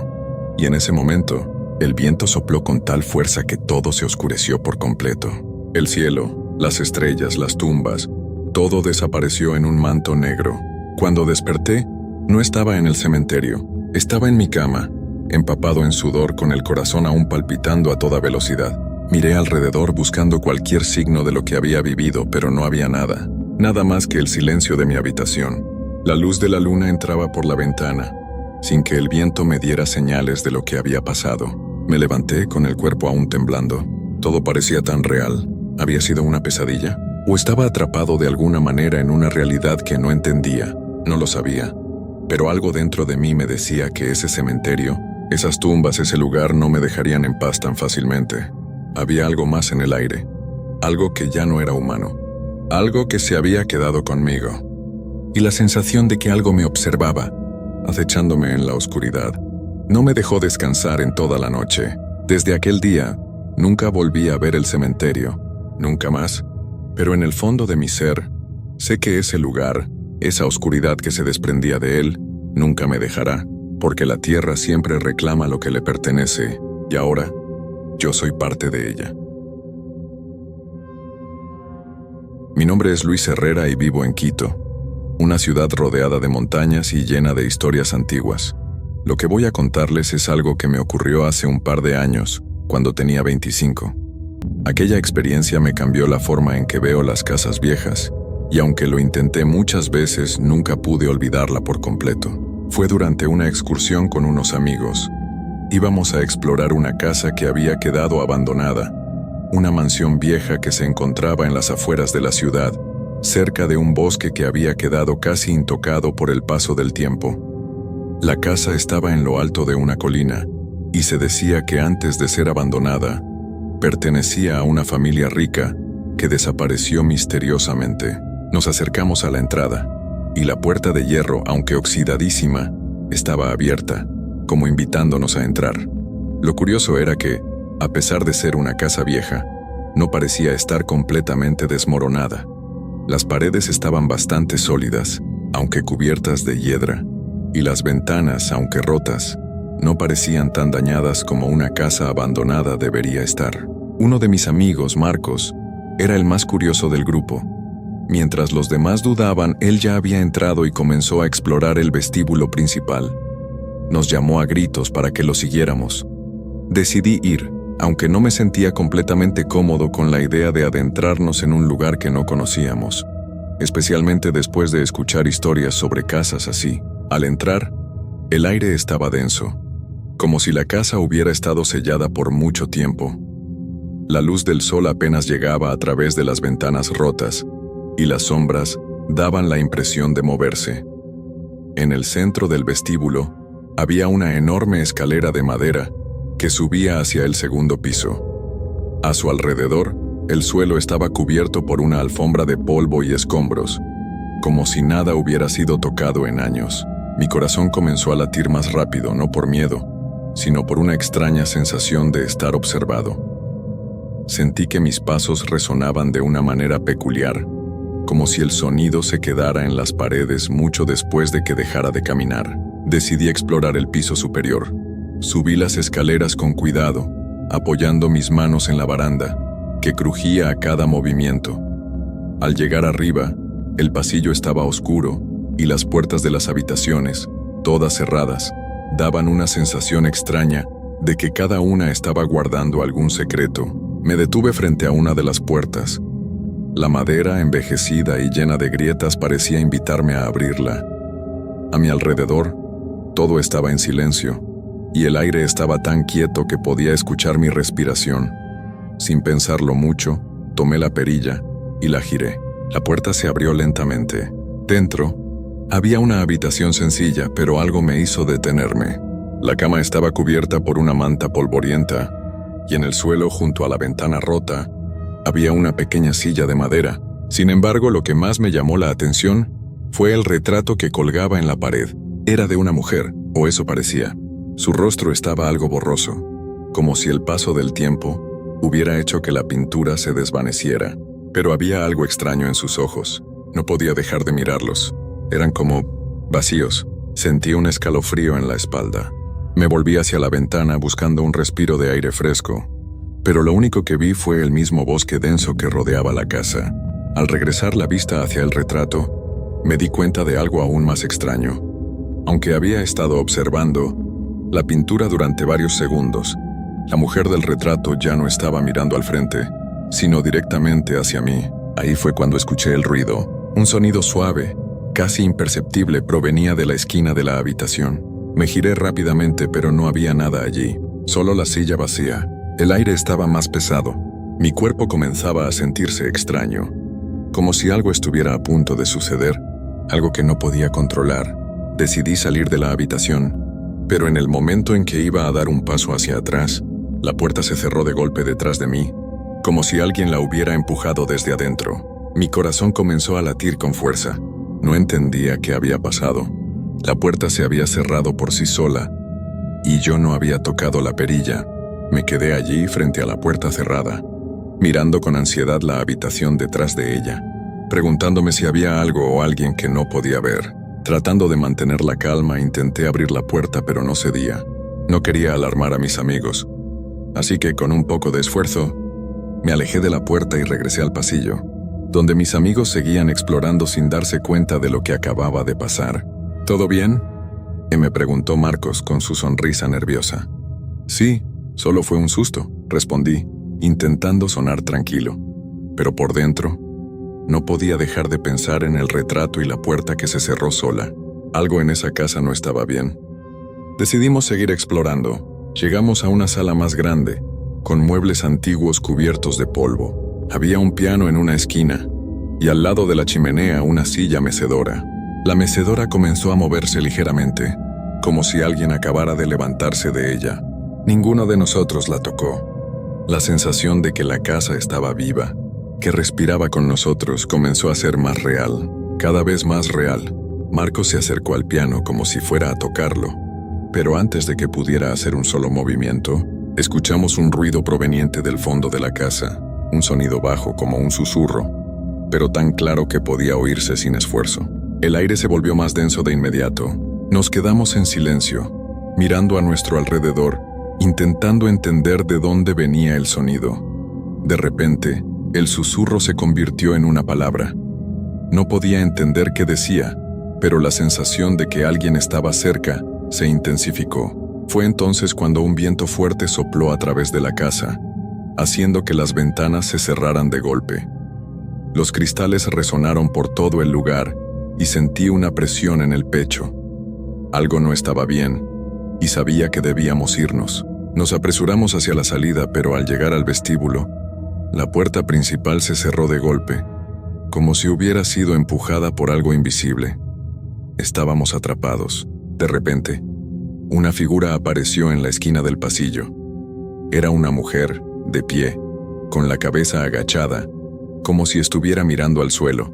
y en ese momento, el viento sopló con tal fuerza que todo se oscureció por completo. El cielo, las estrellas, las tumbas, todo desapareció en un manto negro. Cuando desperté, no estaba en el cementerio, estaba en mi cama, empapado en sudor con el corazón aún palpitando a toda velocidad. Miré alrededor buscando cualquier signo de lo que había vivido, pero no había nada, nada más que el silencio de mi habitación. La luz de la luna entraba por la ventana, sin que el viento me diera señales de lo que había pasado. Me levanté con el cuerpo aún temblando. Todo parecía tan real. ¿Había sido una pesadilla? ¿O estaba atrapado de alguna manera en una realidad que no entendía? No lo sabía. Pero algo dentro de mí me decía que ese cementerio, esas tumbas, ese lugar no me dejarían en paz tan fácilmente. Había algo más en el aire. Algo que ya no era humano. Algo que se había quedado conmigo. Y la sensación de que algo me observaba, acechándome en la oscuridad, no me dejó descansar en toda la noche. Desde aquel día, nunca volví a ver el cementerio, nunca más. Pero en el fondo de mi ser, sé que ese lugar, esa oscuridad que se desprendía de él, nunca me dejará, porque la tierra siempre reclama lo que le pertenece, y ahora, yo soy parte de ella. Mi nombre es Luis Herrera y vivo en Quito, una ciudad rodeada de montañas y llena de historias antiguas. Lo que voy a contarles es algo que me ocurrió hace un par de años, cuando tenía 25. Aquella experiencia me cambió la forma en que veo las casas viejas, y aunque lo intenté muchas veces, nunca pude olvidarla por completo. Fue durante una excursión con unos amigos. Íbamos a explorar una casa que había quedado abandonada, una mansión vieja que se encontraba en las afueras de la ciudad, cerca de un bosque que había quedado casi intocado por el paso del tiempo. La casa estaba en lo alto de una colina, y se decía que antes de ser abandonada, pertenecía a una familia rica que desapareció misteriosamente. Nos acercamos a la entrada, y la puerta de hierro, aunque oxidadísima, estaba abierta, como invitándonos a entrar. Lo curioso era que, a pesar de ser una casa vieja, no parecía estar completamente desmoronada. Las paredes estaban bastante sólidas, aunque cubiertas de hiedra, y las ventanas, aunque rotas, no parecían tan dañadas como una casa abandonada debería estar. Uno de mis amigos, Marcos, era el más curioso del grupo. Mientras los demás dudaban, él ya había entrado y comenzó a explorar el vestíbulo principal. Nos llamó a gritos para que lo siguiéramos. Decidí ir, aunque no me sentía completamente cómodo con la idea de adentrarnos en un lugar que no conocíamos, especialmente después de escuchar historias sobre casas así. Al entrar, el aire estaba denso, como si la casa hubiera estado sellada por mucho tiempo. La luz del sol apenas llegaba a través de las ventanas rotas, y las sombras daban la impresión de moverse. En el centro del vestíbulo había una enorme escalera de madera que subía hacia el segundo piso. A su alrededor, el suelo estaba cubierto por una alfombra de polvo y escombros, como si nada hubiera sido tocado en años. Mi corazón comenzó a latir más rápido, no por miedo, sino por una extraña sensación de estar observado. Sentí que mis pasos resonaban de una manera peculiar, como si el sonido se quedara en las paredes mucho después de que dejara de caminar. Decidí explorar el piso superior. Subí las escaleras con cuidado, apoyando mis manos en la baranda, que crujía a cada movimiento. Al llegar arriba, el pasillo estaba oscuro y las puertas de las habitaciones, todas cerradas, daban una sensación extraña de que cada una estaba guardando algún secreto. Me detuve frente a una de las puertas. La madera, envejecida y llena de grietas, parecía invitarme a abrirla. A mi alrededor, todo estaba en silencio, y el aire estaba tan quieto que podía escuchar mi respiración. Sin pensarlo mucho, tomé la perilla y la giré. La puerta se abrió lentamente. Dentro, había una habitación sencilla, pero algo me hizo detenerme. La cama estaba cubierta por una manta polvorienta, y en el suelo, junto a la ventana rota, había una pequeña silla de madera. Sin embargo, lo que más me llamó la atención fue el retrato que colgaba en la pared. Era de una mujer, o eso parecía. Su rostro estaba algo borroso, como si el paso del tiempo hubiera hecho que la pintura se desvaneciera. Pero había algo extraño en sus ojos. No podía dejar de mirarlos. Eran como vacíos. Sentí un escalofrío en la espalda. Me volví hacia la ventana buscando un respiro de aire fresco, pero lo único que vi fue el mismo bosque denso que rodeaba la casa. Al regresar la vista hacia el retrato, me di cuenta de algo aún más extraño. Aunque había estado observando la pintura durante varios segundos, la mujer del retrato ya no estaba mirando al frente, sino directamente hacia mí. Ahí fue cuando escuché el ruido. Un sonido suave, casi imperceptible, provenía de la esquina de la habitación. Me giré rápidamente, pero no había nada allí, solo la silla vacía. El aire estaba más pesado. Mi cuerpo comenzaba a sentirse extraño, como si algo estuviera a punto de suceder, algo que no podía controlar. Decidí salir de la habitación, pero en el momento en que iba a dar un paso hacia atrás, la puerta se cerró de golpe detrás de mí, como si alguien la hubiera empujado desde adentro. Mi corazón comenzó a latir con fuerza. No entendía qué había pasado. La puerta se había cerrado por sí sola, y yo no había tocado la perilla. Me quedé allí frente a la puerta cerrada, mirando con ansiedad la habitación detrás de ella, preguntándome si había algo o alguien que no podía ver. Tratando de mantener la calma, intenté abrir la puerta, pero no cedía. No quería alarmar a mis amigos, así que con un poco de esfuerzo, me alejé de la puerta y regresé al pasillo, donde mis amigos seguían explorando sin darse cuenta de lo que acababa de pasar. ¿Todo bien?, me preguntó Marcos con su sonrisa nerviosa. Sí, solo fue un susto, respondí, intentando sonar tranquilo. Pero por dentro, no podía dejar de pensar en el retrato y la puerta que se cerró sola. Algo en esa casa no estaba bien. Decidimos seguir explorando. Llegamos a una sala más grande, con muebles antiguos cubiertos de polvo. Había un piano en una esquina, y al lado de la chimenea una silla mecedora. La mecedora comenzó a moverse ligeramente, como si alguien acabara de levantarse de ella. Ninguno de nosotros la tocó. La sensación de que la casa estaba viva, que respiraba con nosotros, comenzó a ser más real, cada vez más real. Marcos se acercó al piano como si fuera a tocarlo, pero antes de que pudiera hacer un solo movimiento, escuchamos un ruido proveniente del fondo de la casa. un sonido bajo como un susurro, pero tan claro que podía oírse sin esfuerzo. El aire se volvió más denso de inmediato. Nos quedamos en silencio, mirando a nuestro alrededor, intentando entender de dónde venía el sonido. De repente, el susurro se convirtió en una palabra. No podía entender qué decía, pero la sensación de que alguien estaba cerca se intensificó. Fue entonces cuando un viento fuerte sopló a través de la casa, haciendo que las ventanas se cerraran de golpe. Los cristales resonaron por todo el lugar y sentí una presión en el pecho. Algo no estaba bien, y sabía que debíamos irnos. Nos apresuramos hacia la salida, pero al llegar al vestíbulo, la puerta principal se cerró de golpe, como si hubiera sido empujada por algo invisible. Estábamos atrapados. De repente, una figura apareció en la esquina del pasillo. Era una mujer, de pie, con la cabeza agachada, como si estuviera mirando al suelo.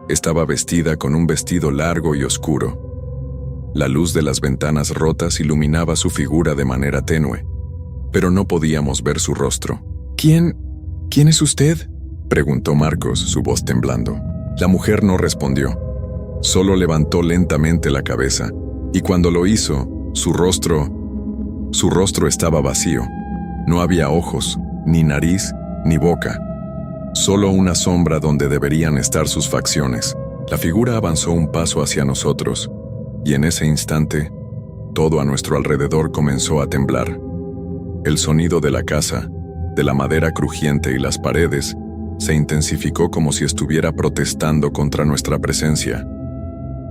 Estaba vestida con un vestido largo y oscuro. La luz de las ventanas rotas iluminaba su figura de manera tenue, pero no podíamos ver su rostro. ¿Quién es usted?, preguntó Marcos, su voz temblando. La mujer no respondió. Solo levantó lentamente la cabeza, y cuando lo hizo, su rostro estaba vacío. No había ojos, ni nariz, ni boca. Solo una sombra donde deberían estar sus facciones. La figura avanzó un paso hacia nosotros, y en ese instante, todo a nuestro alrededor comenzó a temblar. El sonido de la casa, de la madera crujiente y las paredes, se intensificó como si estuviera protestando contra nuestra presencia.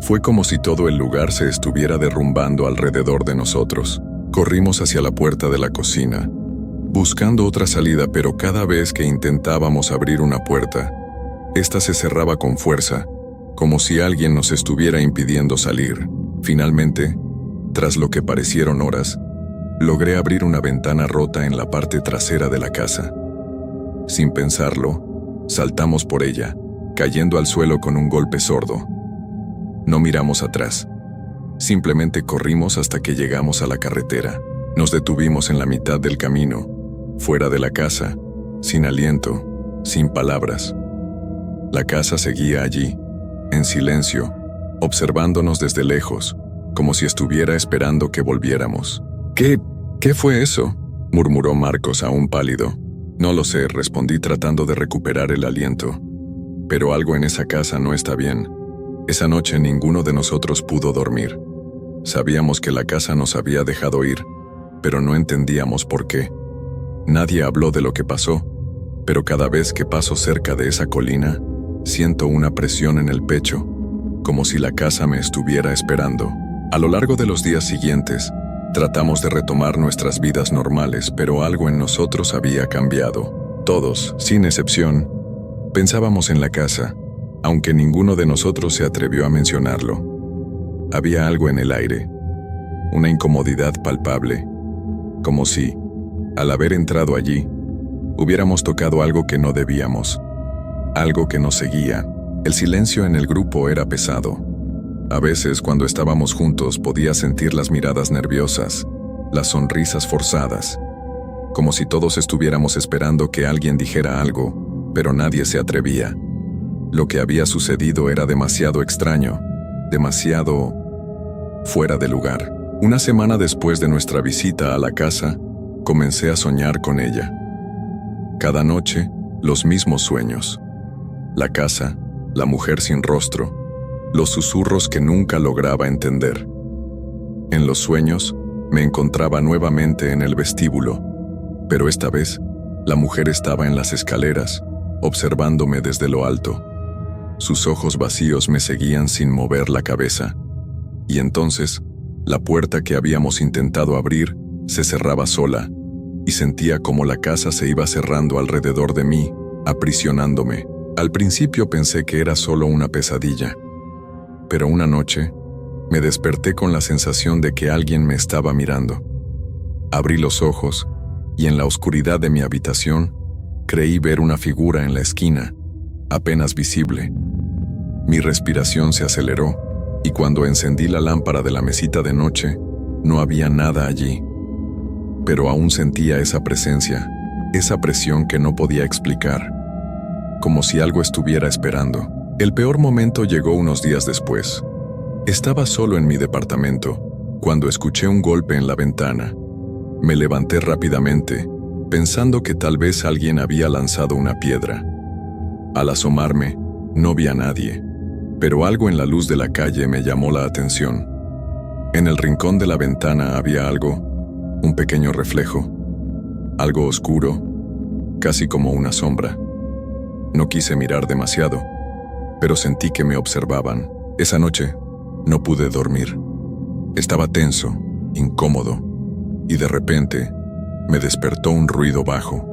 Fue como si todo el lugar se estuviera derrumbando alrededor de nosotros. Corrimos hacia la puerta de la cocina, buscando otra salida, pero cada vez que intentábamos abrir una puerta, esta se cerraba con fuerza, como si alguien nos estuviera impidiendo salir. Finalmente, tras lo que parecieron horas, logré abrir una ventana rota en la parte trasera de la casa. Sin pensarlo, saltamos por ella, cayendo al suelo con un golpe sordo. No miramos atrás. Simplemente corrimos hasta que llegamos a la carretera. Nos detuvimos en la mitad del camino, fuera de la casa, sin aliento, sin palabras. La casa seguía allí, en silencio, observándonos desde lejos, como si estuviera esperando que volviéramos. ¿Qué fue eso?, murmuró Marcos, aún pálido. No lo sé, respondí tratando de recuperar el aliento. Pero algo en esa casa no está bien. Esa noche ninguno de nosotros pudo dormir. Sabíamos que la casa nos había dejado ir, pero no entendíamos por qué. Nadie habló de lo que pasó, pero cada vez que paso cerca de esa colina, siento una presión en el pecho, como si la casa me estuviera esperando. A lo largo de los días siguientes, tratamos de retomar nuestras vidas normales, pero algo en nosotros había cambiado. Todos, sin excepción, pensábamos en la casa, aunque ninguno de nosotros se atrevió a mencionarlo. Había algo en el aire, una incomodidad palpable, como si, al haber entrado allí, hubiéramos tocado algo que no debíamos, algo que nos seguía. El silencio en el grupo era pesado. A veces, cuando estábamos juntos, podía sentir las miradas nerviosas, las sonrisas forzadas, como si todos estuviéramos esperando que alguien dijera algo, pero nadie se atrevía. Lo que había sucedido era demasiado extraño, demasiado fuera de lugar. Una semana después de nuestra visita a la casa, comencé a soñar con ella. Cada noche, los mismos sueños. La casa, la mujer sin rostro, los susurros que nunca lograba entender. En los sueños, me encontraba nuevamente en el vestíbulo, pero esta vez, la mujer estaba en las escaleras, observándome desde lo alto. Sus ojos vacíos me seguían sin mover la cabeza. Y entonces, la puerta que habíamos intentado abrir se cerraba sola, y sentía como la casa se iba cerrando alrededor de mí, aprisionándome. Al principio pensé que era solo una pesadilla, pero una noche me desperté con la sensación de que alguien me estaba mirando. Abrí los ojos, y en la oscuridad de mi habitación, creí ver una figura en la esquina, apenas visible. Mi respiración se aceleró, y cuando encendí la lámpara de la mesita de noche, no había nada allí. Pero aún sentía esa presencia, esa presión que no podía explicar, como si algo estuviera esperando. El peor momento llegó unos días después. Estaba solo en mi departamento, cuando escuché un golpe en la ventana. Me levanté rápidamente, pensando que tal vez alguien había lanzado una piedra. Al asomarme, no vi a nadie, pero algo en la luz de la calle me llamó la atención. En el rincón de la ventana había algo, un pequeño reflejo, algo oscuro, casi como una sombra. No quise mirar demasiado, pero sentí que me observaban. Esa noche, no pude dormir. Estaba tenso, incómodo, y de repente, me despertó un ruido bajo,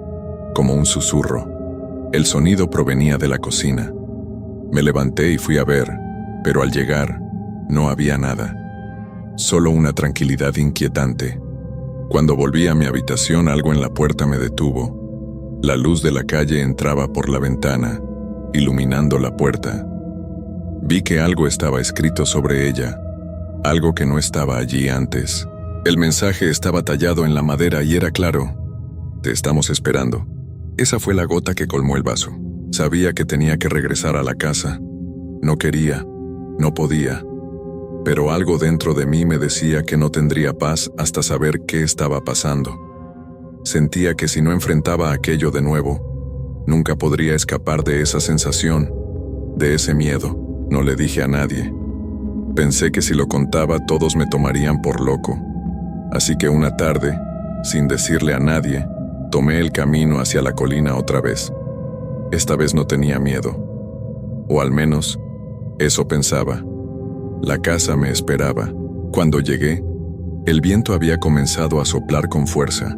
como un susurro. El sonido provenía de la cocina. Me levanté y fui a ver, pero al llegar, no había nada. Solo una tranquilidad inquietante. Cuando volví a mi habitación, algo en la puerta me detuvo. La luz de la calle entraba por la ventana, iluminando la puerta. Vi que algo estaba escrito sobre ella, algo que no estaba allí antes. El mensaje estaba tallado en la madera y era claro: te estamos esperando. Esa fue la gota que colmó el vaso. Sabía que tenía que regresar a la casa. No quería, no podía, pero algo dentro de mí me decía que no tendría paz hasta saber qué estaba pasando. Sentía que si no enfrentaba aquello de nuevo, nunca podría escapar de esa sensación, de ese miedo. No le dije a nadie. Pensé que si lo contaba todos me tomarían por loco. Así que una tarde, sin decirle a nadie, tomé el camino hacia la colina otra vez. Esta vez no tenía miedo. O al menos, eso pensaba. La casa me esperaba. Cuando llegué, el viento había comenzado a soplar con fuerza.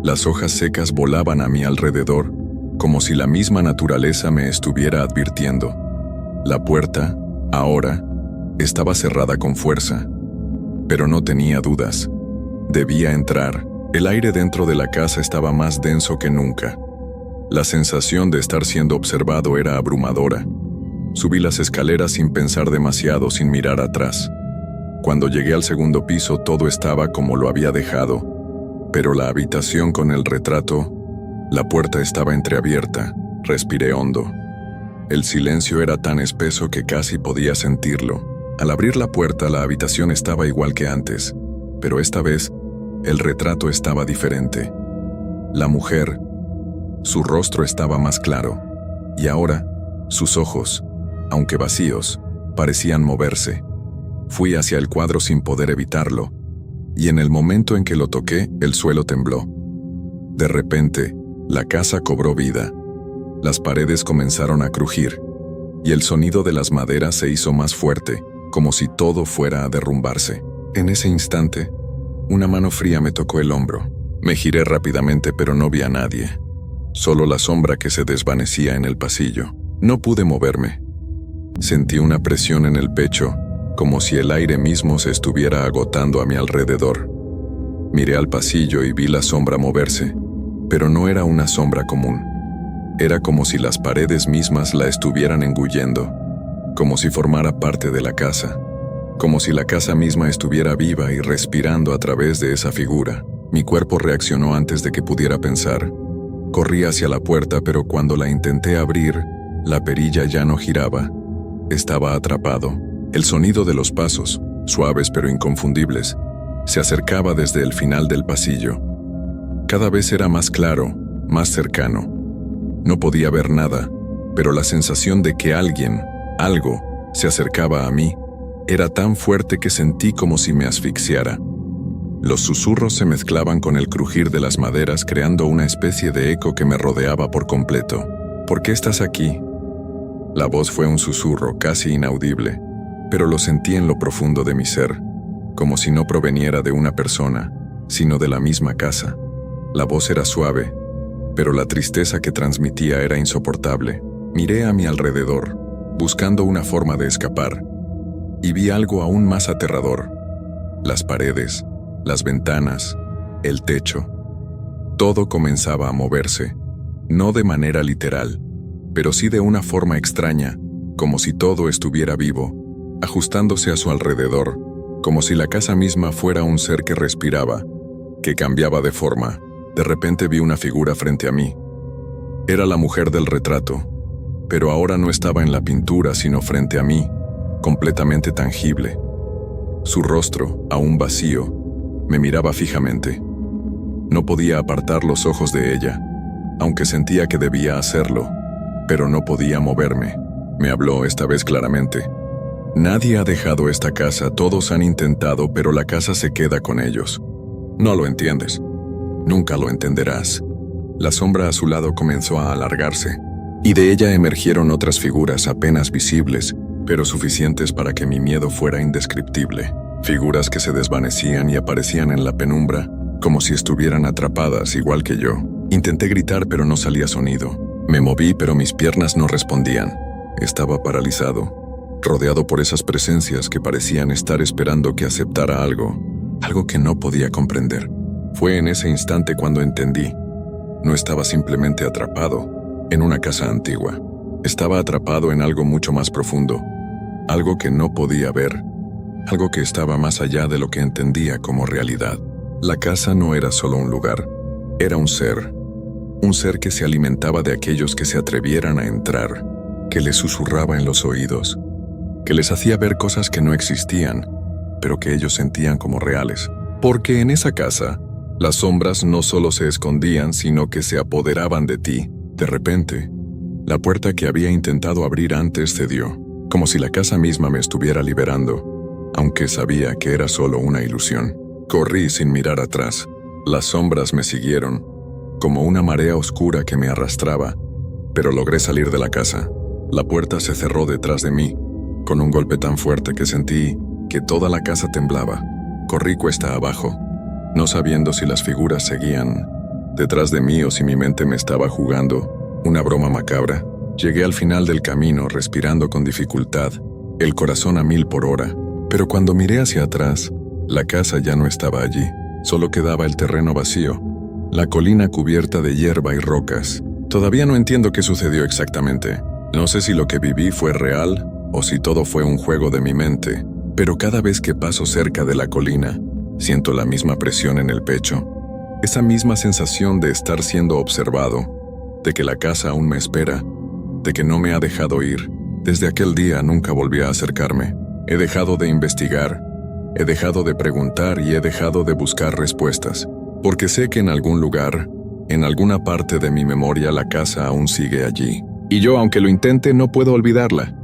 Las hojas secas volaban a mi alrededor, como si la misma naturaleza me estuviera advirtiendo. La puerta, ahora, estaba cerrada con fuerza, pero no tenía dudas. Debía entrar. El aire dentro de la casa estaba más denso que nunca. La sensación de estar siendo observado era abrumadora. Subí las escaleras sin pensar demasiado, sin mirar atrás. Cuando llegué al segundo piso todo estaba como lo había dejado, pero la habitación con el retrato, la puerta estaba entreabierta. Respiré hondo. El silencio era tan espeso que casi podía sentirlo. Al abrir la puerta, la habitación estaba igual que antes, pero esta vez, el retrato estaba diferente. La mujer, su rostro estaba más claro, y ahora, sus ojos, aunque vacíos, parecían moverse. Fui hacia el cuadro sin poder evitarlo, y en el momento en que lo toqué, el suelo tembló. De repente, la casa cobró vida. Las paredes comenzaron a crujir, y el sonido de las maderas se hizo más fuerte, como si todo fuera a derrumbarse. En ese instante, una mano fría me tocó el hombro. Me giré rápidamente, pero no vi a nadie. Solo la sombra que se desvanecía en el pasillo. No pude moverme. Sentí una presión en el pecho, como si el aire mismo se estuviera agotando a mi alrededor. Miré al pasillo y vi la sombra moverse, pero no era una sombra común. Era como si las paredes mismas la estuvieran engullendo, como si formara parte de la casa, como si la casa misma estuviera viva y respirando a través de esa figura. Mi cuerpo reaccionó antes de que pudiera pensar. Corrí hacia la puerta, pero cuando la intenté abrir, la perilla ya no giraba. Estaba atrapado. El sonido de los pasos, suaves pero inconfundibles, se acercaba desde el final del pasillo. Cada vez era más claro, más cercano. No podía ver nada, pero la sensación de que alguien, algo, se acercaba a mí, era tan fuerte que sentí como si me asfixiara. Los susurros se mezclaban con el crujir de las maderas, creando una especie de eco que me rodeaba por completo. ¿Por qué estás aquí? La voz fue un susurro casi inaudible, pero lo sentí en lo profundo de mi ser, como si no proveniera de una persona, sino de la misma casa. La voz era suave, pero la tristeza que transmitía era insoportable. Miré a mi alrededor, buscando una forma de escapar, y vi algo aún más aterrador. Las paredes, las ventanas, el techo. Todo comenzaba a moverse, no de manera literal, pero sí de una forma extraña, como si todo estuviera vivo, ajustándose a su alrededor, como si la casa misma fuera un ser que respiraba, que cambiaba de forma, De repente vi una figura frente a mí. Era la mujer del retrato, pero ahora no estaba en la pintura, sino frente a mí, completamente tangible. Su rostro, aún vacío, me miraba fijamente. No podía apartar los ojos de ella, aunque sentía que debía hacerlo, pero no podía moverme. Me habló esta vez claramente. Nadie ha dejado esta casa, todos han intentado, pero la casa se queda con ellos. No lo entiendes. Nunca lo entenderás. La sombra a su lado comenzó a alargarse, y de ella emergieron otras figuras apenas visibles, pero suficientes para que mi miedo fuera indescriptible. Figuras que se desvanecían y aparecían en la penumbra, como si estuvieran atrapadas igual que yo. Intenté gritar, pero no salía sonido. Me moví, pero mis piernas no respondían. Estaba paralizado, rodeado por esas presencias que parecían estar esperando que aceptara algo que no podía comprender. Fue en ese instante cuando entendí. No estaba simplemente atrapado en una casa antigua. Estaba atrapado en algo mucho más profundo, algo que no podía ver, algo que estaba más allá de lo que entendía como realidad. La casa no era solo un lugar, era un ser que se alimentaba de aquellos que se atrevieran a entrar, que les susurraba en los oídos, que les hacía ver cosas que no existían, pero que ellos sentían como reales. Porque en esa casa, las sombras no solo se escondían, sino que se apoderaban de ti. De repente, la puerta que había intentado abrir antes cedió, como si la casa misma me estuviera liberando, aunque sabía que era solo una ilusión. Corrí sin mirar atrás. Las sombras me siguieron, como una marea oscura que me arrastraba, pero logré salir de la casa. La puerta se cerró detrás de mí, con un golpe tan fuerte que sentí que toda la casa temblaba. Corrí cuesta abajo, no sabiendo si las figuras seguían detrás de mí o si mi mente me estaba jugando una broma macabra. Llegué al final del camino respirando con dificultad, el corazón a 1000 por hora, pero cuando miré hacia atrás, la casa ya no estaba allí. Solo quedaba el terreno vacío, la colina cubierta de hierba y rocas. Todavía no entiendo qué sucedió exactamente. No sé si lo que viví fue real o si todo fue un juego de mi mente, pero cada vez que paso cerca de la colina, siento la misma presión en el pecho, esa misma sensación de estar siendo observado, de que la casa aún me espera, de que no me ha dejado ir. Desde aquel día nunca volví a acercarme. He dejado de investigar, he dejado de preguntar y he dejado de buscar respuestas, porque sé que en algún lugar, en alguna parte de mi memoria, la casa aún sigue allí. Y yo, aunque lo intente, no puedo olvidarla.